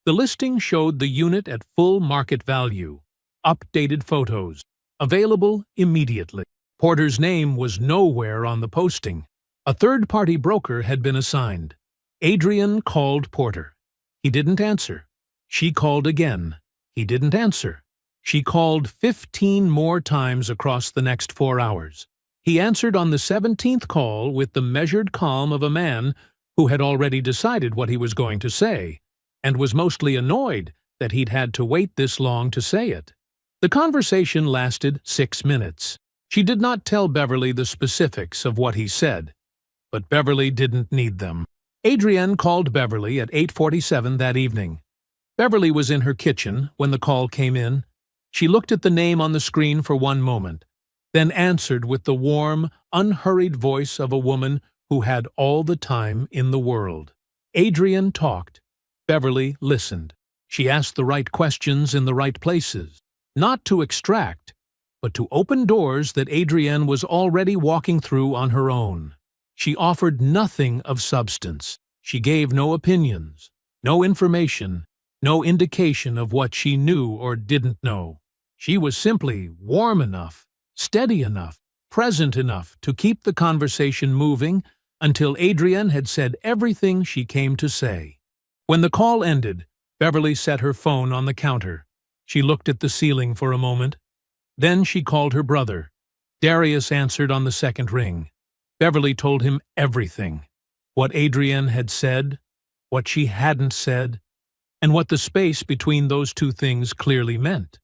The listing showed the unit at full market value, updated photos, available immediately. Porter's name was nowhere on the posting. A third-party broker had been assigned. Adrienne called Porter. He didn't answer. She called again. He didn't answer. She called 15 more times across the next 4 hours. He answered on the 17th call with the measured calm of a man who had already decided what he was going to say, and was mostly annoyed that he'd had to wait this long to say it. The conversation lasted 6 minutes. She did not tell Beverly the specifics of what he said, but Beverly didn't need them. Adrienne called Beverly at 8:47 that evening. Beverly was in her kitchen when the call came in. She looked at the name on the screen for one moment, then answered with the warm, unhurried voice of a woman who had all the time in the world. Adrienne talked. Beverly listened. She asked the right questions in the right places, not to extract, but to open doors that Adrienne was already walking through on her own. She offered nothing of substance. She gave no opinions, no information, no indication of what she knew or didn't know. She was simply warm enough, steady enough, present enough to keep the conversation moving until Adrienne had said everything she came to say. When the call ended, Beverly set her phone on the counter. She looked at the ceiling for a moment. Then she called her brother. Darius answered on the second ring. Beverly told him everything. What Adrienne had said, what she hadn't said, and what the space between those two things clearly meant.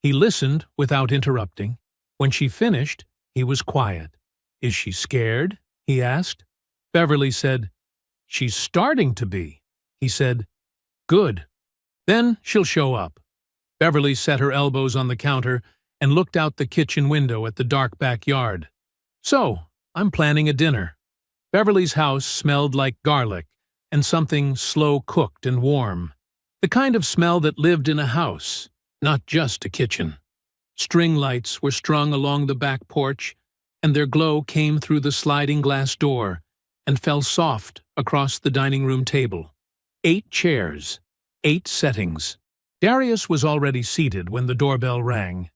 He listened without interrupting. When she finished, he was quiet. "Is she scared?" he asked. Beverly said, "She's starting to be." He said, "Good. Then she'll show up." Beverly set her elbows on the counter and looked out the kitchen window at the dark backyard. "So, I'm planning a dinner." Beverly's house smelled like garlic and something slow-cooked and warm. The kind of smell that lived in a house, not just a kitchen. String lights were strung along the back porch, and their glow came through the sliding glass door and fell soft across the dining room table. 8 chairs, 8 settings. Darius was already seated when the doorbell rang.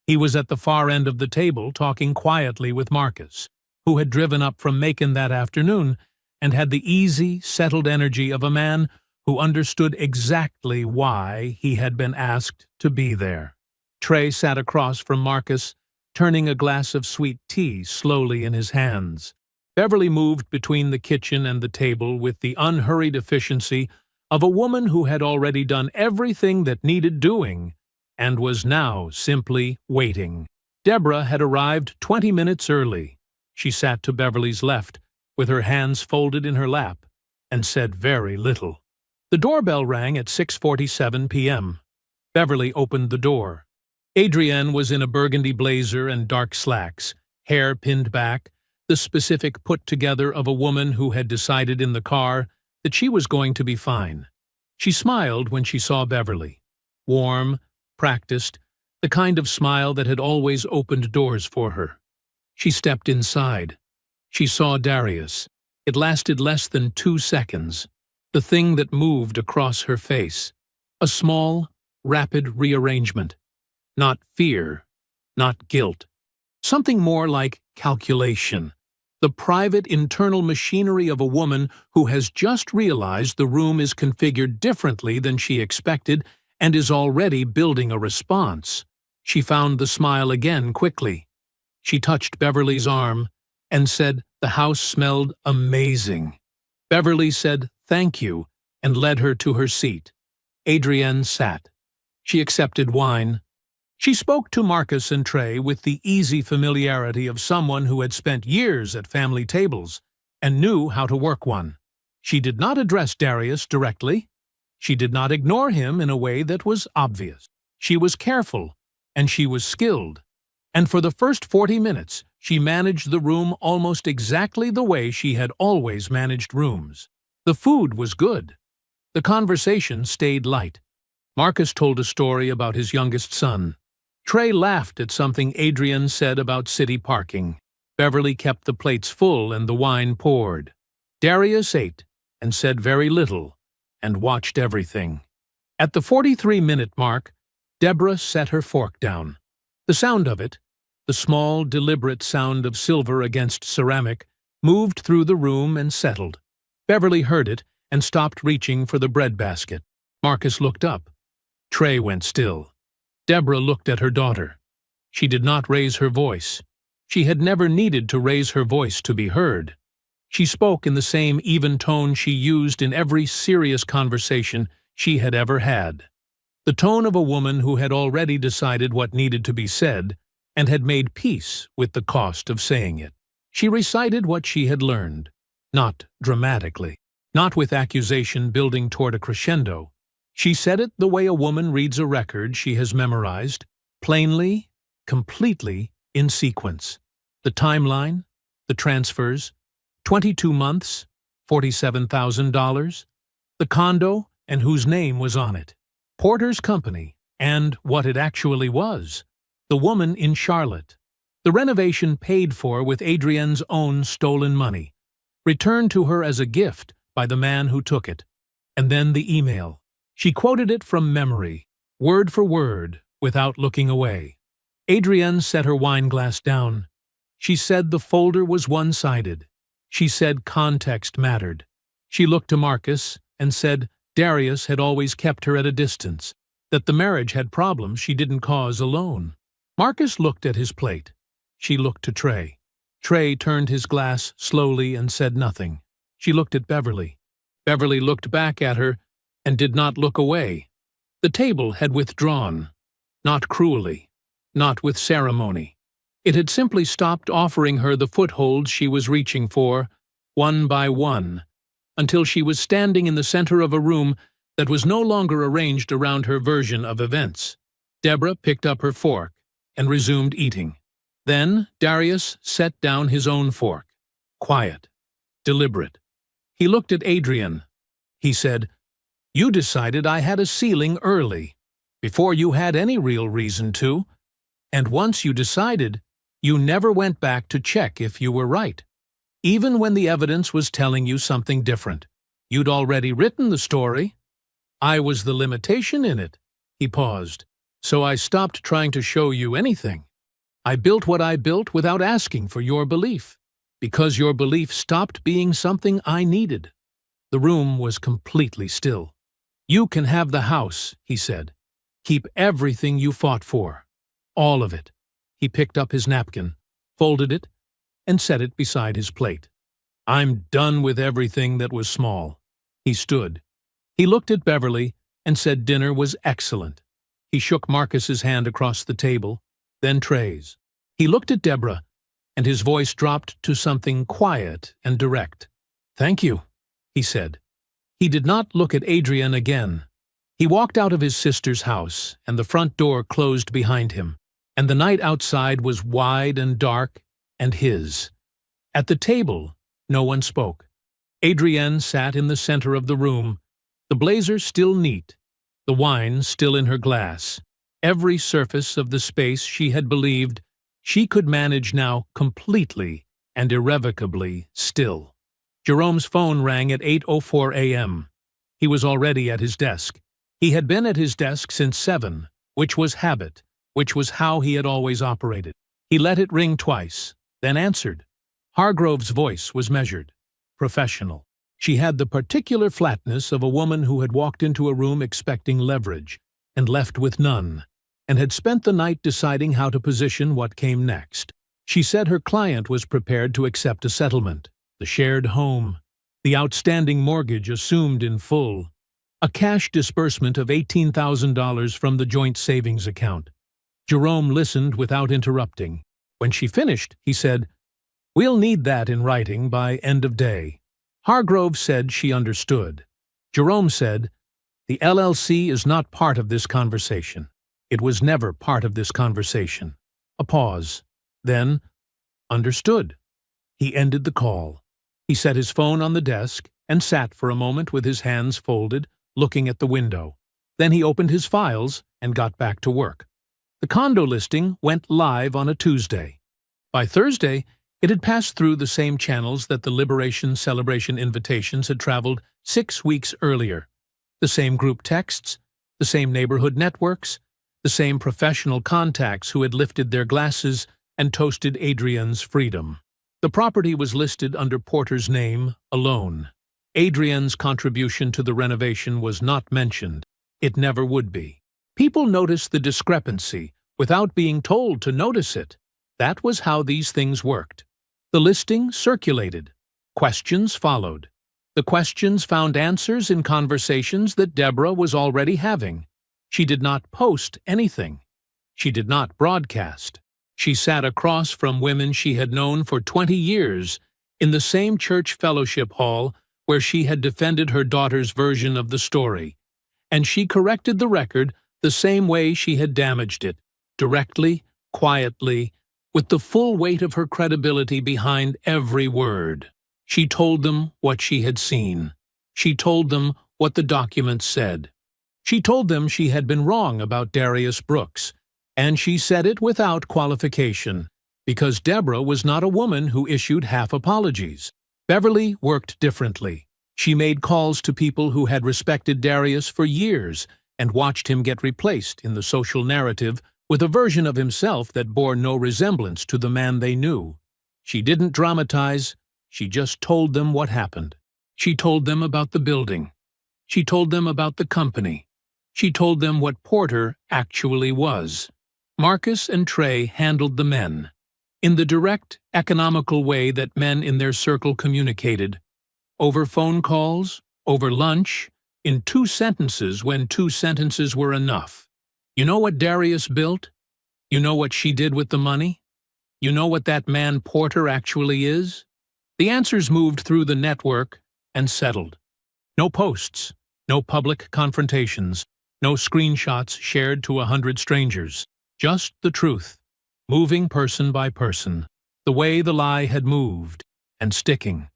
He was at the far end of the table talking quietly with Marcus, who had driven up from Macon that afternoon and had the easy, settled energy of a man who understood exactly why he had been asked to be there. Trey sat across from Marcus, turning a glass of sweet tea slowly in his hands. Beverly moved between the kitchen and the table with the unhurried efficiency of a woman who had already done everything that needed doing and was now simply waiting. Deborah had arrived 20 minutes early. She sat to Beverly's left, with her hands folded in her lap, and said very little. The doorbell rang at 6:47 p.m. Beverly opened the door. Adrienne was in a burgundy blazer and dark slacks, hair pinned back, the specific put-together of a woman who had decided in the car that she was going to be fine. She smiled when she saw Beverly. Warm, practiced, the kind of smile that had always opened doors for her. She stepped inside. She saw Darius. It lasted less than 2 seconds. The thing that moved across her face. A small, rapid rearrangement. Not fear, not guilt. Something more like calculation. The private internal machinery of a woman who has just realized the room is configured differently than she expected and is already building a response. She found the smile again quickly. She touched Beverly's arm and said the house smelled amazing. Beverly said thank you and led her to her seat. Adrienne sat. She accepted wine. She spoke to Marcus and Trey with the easy familiarity of someone who had spent years at family tables and knew how to work one. She did not address Darius directly. She did not ignore him in a way that was obvious. She was careful, and she was skilled. And for the first 40 minutes, she managed the room almost exactly the way she had always managed rooms. The food was good. The conversation stayed light. Marcus told a story about his youngest son. Trey laughed at something Adrienne said about city parking. Beverly kept the plates full and the wine poured. Darius ate and said very little and watched everything. At the 43-minute mark, Deborah set her fork down. The sound of it, the small, deliberate sound of silver against ceramic, moved through the room and settled. Beverly heard it and stopped reaching for the breadbasket. Marcus looked up. Trey went still. Deborah looked at her daughter. She did not raise her voice. She had never needed to raise her voice to be heard. She spoke in the same even tone she used in every serious conversation she had ever had. The tone of a woman who had already decided what needed to be said and had made peace with the cost of saying it. She recited what she had learned, not dramatically, not with accusation building toward a crescendo. She said it the way a woman reads a record she has memorized, plainly, completely, in sequence. The timeline, the transfers, 22 months, $47,000, the condo and whose name was on it, Porter's company, and what it actually was, the woman in Charlotte, the renovation paid for with Adrienne's own stolen money, returned to her as a gift by the man who took it, and then the email. She quoted it from memory, word for word, without looking away. Adrienne set her wine glass down. She said the folder was one-sided. She said context mattered. She looked to Marcus and said Darius had always kept her at a distance, that the marriage had problems she didn't cause alone. Marcus looked at his plate. She looked to Trey. Trey turned his glass slowly and said nothing. She looked at Beverly. Beverly looked back at her and did not look away. The table had withdrawn, not cruelly, not with ceremony. It had simply stopped offering her the foothold she was reaching for, one by one, until she was standing in the center of a room that was no longer arranged around her version of events. Deborah picked up her fork and resumed eating. Then Darius set down his own fork, quiet, deliberate. He looked at Adrian. He said, "You decided I had a ceiling early, before you had any real reason to, and once you decided, you never went back to check if you were right. Even when the evidence was telling you something different. You'd already written the story. I was the limitation in it." He paused. "So I stopped trying to show you anything. I built what I built without asking for your belief, because your belief stopped being something I needed." The room was completely still. "You can have the house," he said. "Keep everything you fought for. All of it." He picked up his napkin, folded it, and set it beside his plate. "I'm done with everything that was small." He stood. He looked at Beverly and said dinner was excellent. He shook Marcus's hand across the table, then Trey's. He looked at Deborah, and his voice dropped to something quiet and direct. "Thank you," he said. He did not look at Adrian again. He walked out of his sister's house, and the front door closed behind him, and the night outside was wide and dark and his. At the table, no one spoke. Adrienne sat in the center of the room, the blazer still neat, the wine still in her glass. Every surface of the space she had believed she could manage now completely and irrevocably still. Jerome's phone rang at 8:04 a.m. He was already at his desk. He had been at his desk since 7, which was habit, which was how he had always operated. He let it ring twice, then answered. Hargrove's voice was measured, professional. She had the particular flatness of a woman who had walked into a room expecting leverage and left with none, and had spent the night deciding how to position what came next. She said her client was prepared to accept a settlement, the shared home, the outstanding mortgage assumed in full, a cash disbursement of $18,000 from the joint savings account. Jerome listened without interrupting. When she finished, he said, "We'll need that in writing by end of day." Hargrove said she understood. Jerome said, "The LLC is not part of this conversation. It was never part of this conversation." A pause. Then, "Understood." He ended the call. He set his phone on the desk and sat for a moment with his hands folded, looking at the window. Then he opened his files and got back to work. The condo listing went live on a Tuesday. By Thursday, it had passed through the same channels that the Liberation Celebration invitations had traveled 6 weeks earlier. The same group texts, the same neighborhood networks, the same professional contacts who had lifted their glasses and toasted Adrian's freedom. The property was listed under Porter's name alone. Adrian's contribution to the renovation was not mentioned. It never would be. People noticed the discrepancy without being told to notice it. That was how these things worked. The listing circulated. Questions followed. The questions found answers in conversations that Deborah was already having. She did not post anything. She did not broadcast. She sat across from women she had known for 20 years in the same church fellowship hall where she had defended her daughter's version of the story, and she corrected the record the same way she had damaged it, directly, quietly, with the full weight of her credibility behind every word. She told them what she had seen. She told them what the documents said. She told them she had been wrong about Darius Brooks, and she said it without qualification, because Deborah was not a woman who issued half apologies. Beverly worked differently. She made calls to people who had respected Darius for years and watched him get replaced in the social narrative with a version of himself that bore no resemblance to the man they knew. She didn't dramatize, she just told them what happened. She told them about the building. She told them about the company. She told them what Porter actually was. Marcus and Trey handled the men in the direct, economical way that men in their circle communicated. Over phone calls, over lunch, in 2 sentences when 2 sentences were enough. You know what Darius built? You know what she did with the money? You know what that man Porter actually is? The answers moved through the network and settled. No posts, no public confrontations, no screenshots shared to 100 strangers. Just the truth, moving person by person, the way the lie had moved, and sticking.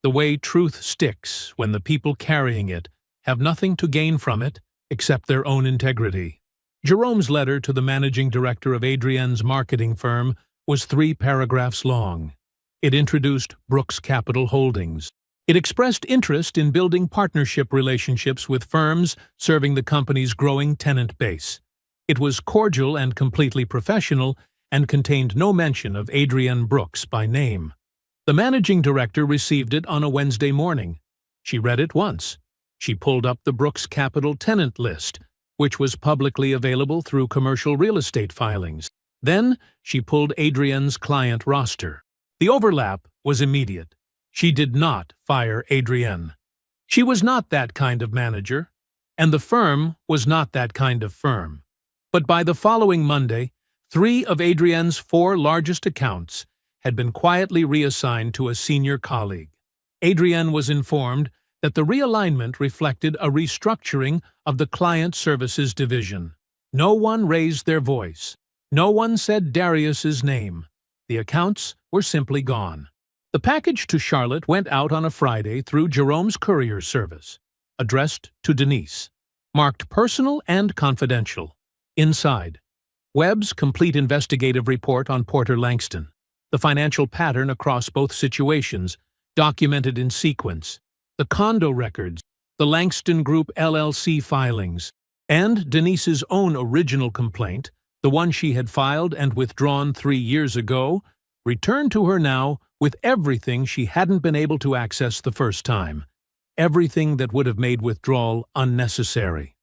The way truth sticks when the people carrying it have nothing to gain from it except their own integrity. Jerome's letter to the managing director of Adrienne's marketing firm was 3 paragraphs long. It introduced Brooks Capital Holdings. It expressed interest in building partnership relationships with firms serving the company's growing tenant base. It was cordial and completely professional and contained no mention of Adrienne Brooks by name. The managing director received it on a Wednesday morning. She read it once. She pulled up the Brooks Capital tenant list, which was publicly available through commercial real estate filings. Then she pulled Adrienne's client roster. The overlap was immediate. She did not fire Adrienne. She was not that kind of manager, and the firm was not that kind of firm. But by the following Monday, 3 of Adrienne's 4 largest accounts had been quietly reassigned to a senior colleague. Adrienne was informed that the realignment reflected a restructuring of the client services division. No one raised their voice. No one said Darius's name. The accounts were simply gone. The package to Charlotte went out on a Friday through Jerome's courier service, addressed to Denise, marked personal and confidential. Inside, Webb's complete investigative report on Porter Langston, the financial pattern across both situations, documented in sequence, the condo records, the Langston Group LLC filings, and Denise's own original complaint, the one she had filed and withdrawn 3 years ago, returned to her now with everything she hadn't been able to access the first time, everything that would have made withdrawal unnecessary.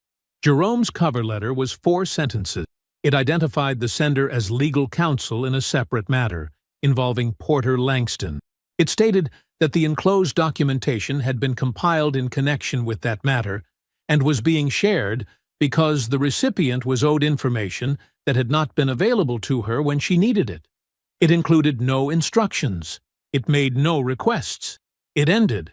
Jerome's cover letter was 4 sentences. It identified the sender as legal counsel in a separate matter involving Porter Langston. It stated that the enclosed documentation had been compiled in connection with that matter and was being shared because the recipient was owed information that had not been available to her when she needed it. It included no instructions. It made no requests. It ended,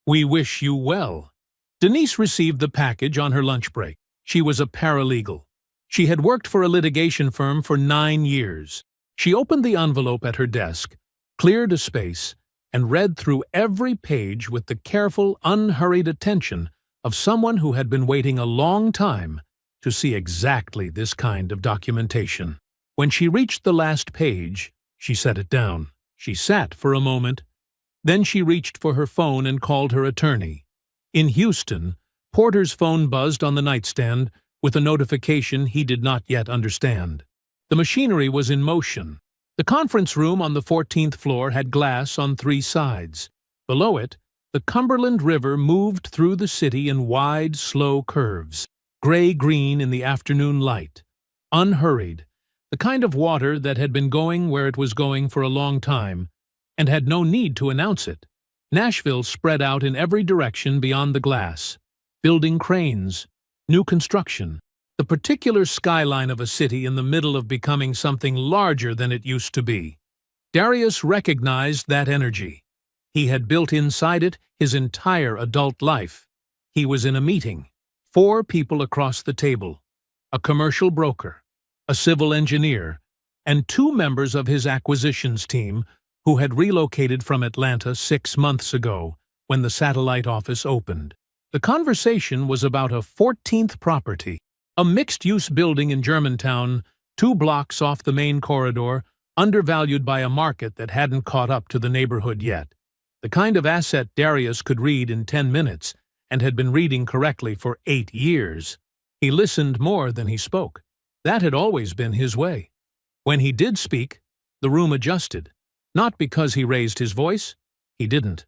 "We wish you well." Denise received the package on her lunch break. She was a paralegal. She had worked for a litigation firm for 9 years. She opened the envelope at her desk, cleared a space, and read through every page with the careful, unhurried attention of someone who had been waiting a long time to see exactly this kind of documentation. When she reached the last page, she set it down. She sat for a moment. Then she reached for her phone and called her attorney. In Houston, Porter's phone buzzed on the nightstand with a notification he did not yet understand. The machinery was in motion. The conference room on the 14th floor had glass on 3 sides. Below it, the Cumberland River moved through the city in wide, slow curves, gray-green in the afternoon light, unhurried, the kind of water that had been going where it was going for a long time and had no need to announce it. Nashville spread out in every direction beyond the glass, building cranes, new construction, the particular skyline of a city in the middle of becoming something larger than it used to be. Darius recognized that energy. He had built inside it his entire adult life. He was in a meeting, 4 people across the table, a commercial broker, a civil engineer, and 2 members of his acquisitions team who had relocated from Atlanta 6 months ago when the satellite office opened. The conversation was about a 14th property, a mixed-use building in Germantown, 2 blocks off the main corridor, undervalued by a market that hadn't caught up to the neighborhood yet. The kind of asset Darius could read in 10 minutes and had been reading correctly for 8 years. He listened more than he spoke. That had always been his way. When he did speak, the room adjusted. Not because he raised his voice, he didn't,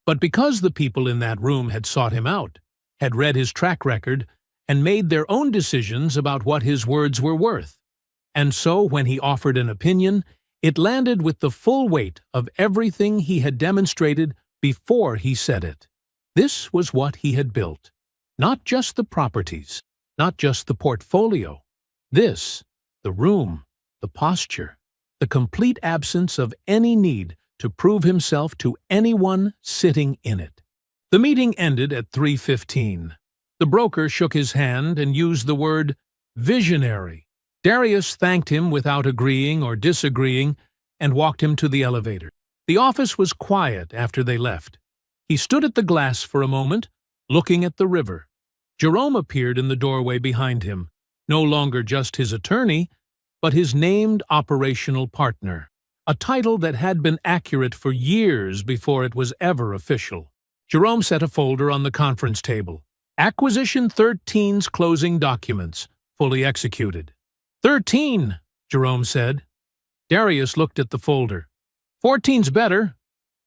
but because the people in that room had sought him out, had read his track record, and made their own decisions about what his words were worth. And so when he offered an opinion, it landed with the full weight of everything he had demonstrated before he said it. This was what he had built. Not just the properties, not just the portfolio. This, the room, the posture, the complete absence of any need to prove himself to anyone sitting in it. The meeting ended at 3:15. The broker shook his hand and used the word visionary. Darius thanked him without agreeing or disagreeing and walked him to the elevator. The office was quiet after they left. He stood at the glass for a moment, looking at the river. Jerome appeared in the doorway behind him, no longer just his attorney, but his named operational partner, a title that had been accurate for years before it was ever official. Jerome set a folder on the conference table. Acquisition 13's closing documents, fully executed. 13, Jerome said. Darius looked at the folder. 14's better.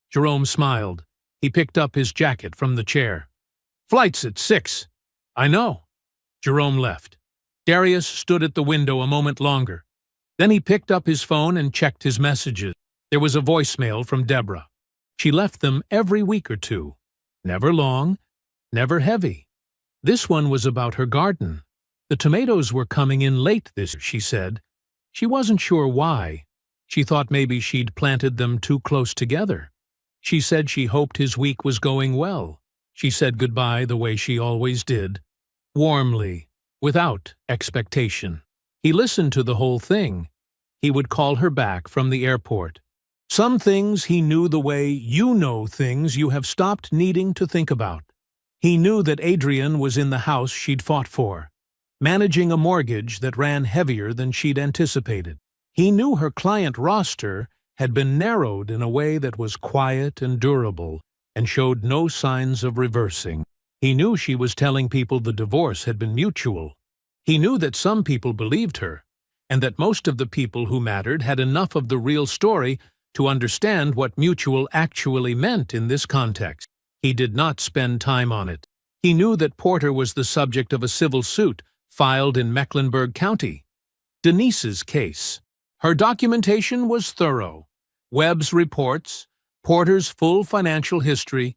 Jerome smiled. He picked up his jacket from the chair. Flight's at 6. I know. Jerome left. Darius stood at the window a moment longer. Then he picked up his phone and checked his messages. There was a voicemail from Deborah. She left them every week or two. Never long, never heavy. This one was about her garden. The tomatoes were coming in late this year, she said. She wasn't sure why. She thought maybe she'd planted them too close together. She said she hoped his week was going well. She said goodbye the way she always did, warmly, without expectation. He listened to the whole thing. He would call her back from the airport. Some things he knew the way you know things you have stopped needing to think about. He knew that Adrian was in the house she'd fought for, managing a mortgage that ran heavier than she'd anticipated. He knew her client roster had been narrowed in a way that was quiet and durable and showed no signs of reversing. He knew she was telling people the divorce had been mutual. He knew that some people believed her, and that most of the people who mattered had enough of the real story to understand what mutual actually meant in this context. He did not spend time on it. He knew that Porter was the subject of a civil suit filed in Mecklenburg County. Denise's case. Her documentation was thorough. Webb's reports, Porter's full financial history,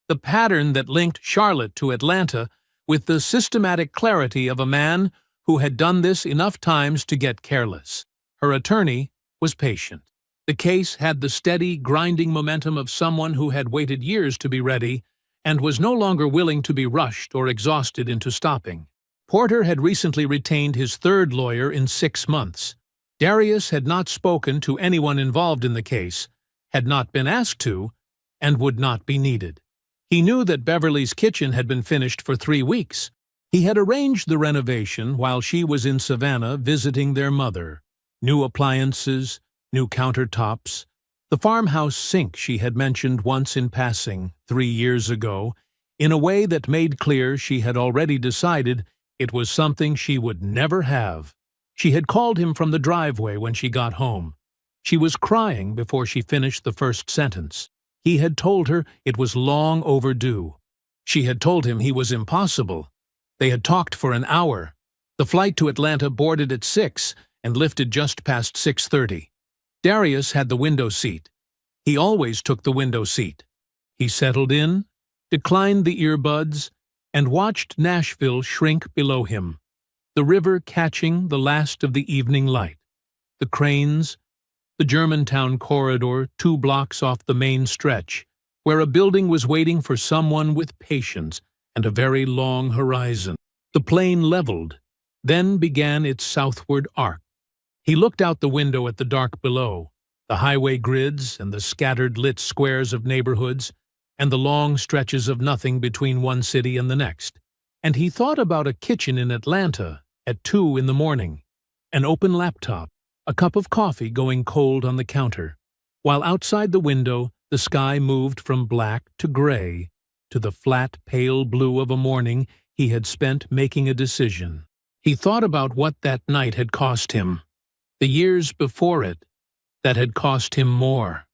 the pattern that linked Charlotte to Atlanta with the systematic clarity of a man who had done this enough times to get careless. Her attorney was patient. The case had the steady, grinding momentum of someone who had waited years to be ready and was no longer willing to be rushed or exhausted into stopping. Porter had recently retained his third lawyer in 6 months. Darius had not spoken to anyone involved in the case, had not been asked to, and would not be needed. He knew that Beverly's kitchen had been finished for 3 weeks. He had arranged the renovation while she was in Savannah visiting their mother. New appliances, new countertops, the farmhouse sink she had mentioned once in passing 3 years ago, in a way that made clear she had already decided it was something she would never have. She had called him from the driveway when she got home. She was crying before she finished the first sentence. He had told her it was long overdue. She had told him he was impossible. They had talked for an hour. The flight to Atlanta boarded at 6 and lifted just past 6:30. Darius had the window seat. He always took the window seat. He settled in, declined the earbuds, and watched Nashville shrink below him, the river catching the last of the evening light, the cranes, the Germantown corridor 2 blocks off the main stretch, where a building was waiting for someone with patience and a very long horizon. The plane leveled, then began its southward arc. He looked out the window at the dark below, the highway grids and the scattered lit squares of neighborhoods, and the long stretches of nothing between one city and the next. And he thought about a kitchen in Atlanta at 2 in the morning, an open laptop, a cup of coffee going cold on the counter, while outside the window the sky moved from black to gray to the flat, pale blue of a morning he had spent making a decision. He thought about what that night had cost him, the years before it that had cost him more,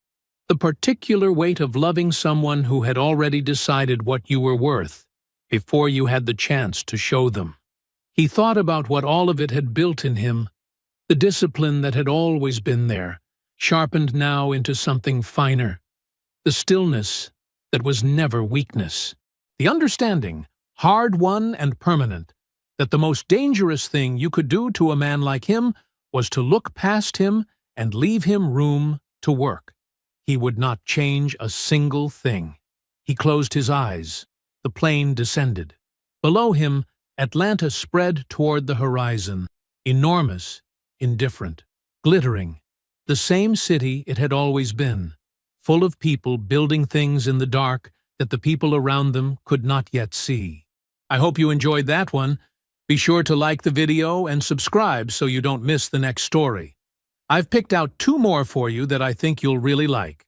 the particular weight of loving someone who had already decided what you were worth before you had the chance to show them. He thought about what all of it had built in him, the discipline that had always been there, sharpened now into something finer, the stillness that was never weakness, the understanding, hard-won and permanent, that the most dangerous thing you could do to a man like him was to look past him and leave him room to work. He would not change a single thing. He closed his eyes. The plane descended. Below him, Atlanta spread toward the horizon, enormous, indifferent, glittering, the same city it had always been, full of people building things in the dark that the people around them could not yet see. I hope you enjoyed that one. Be sure to like the video and subscribe so you don't miss the next story. I've picked out 2 more for you that I think you'll really like.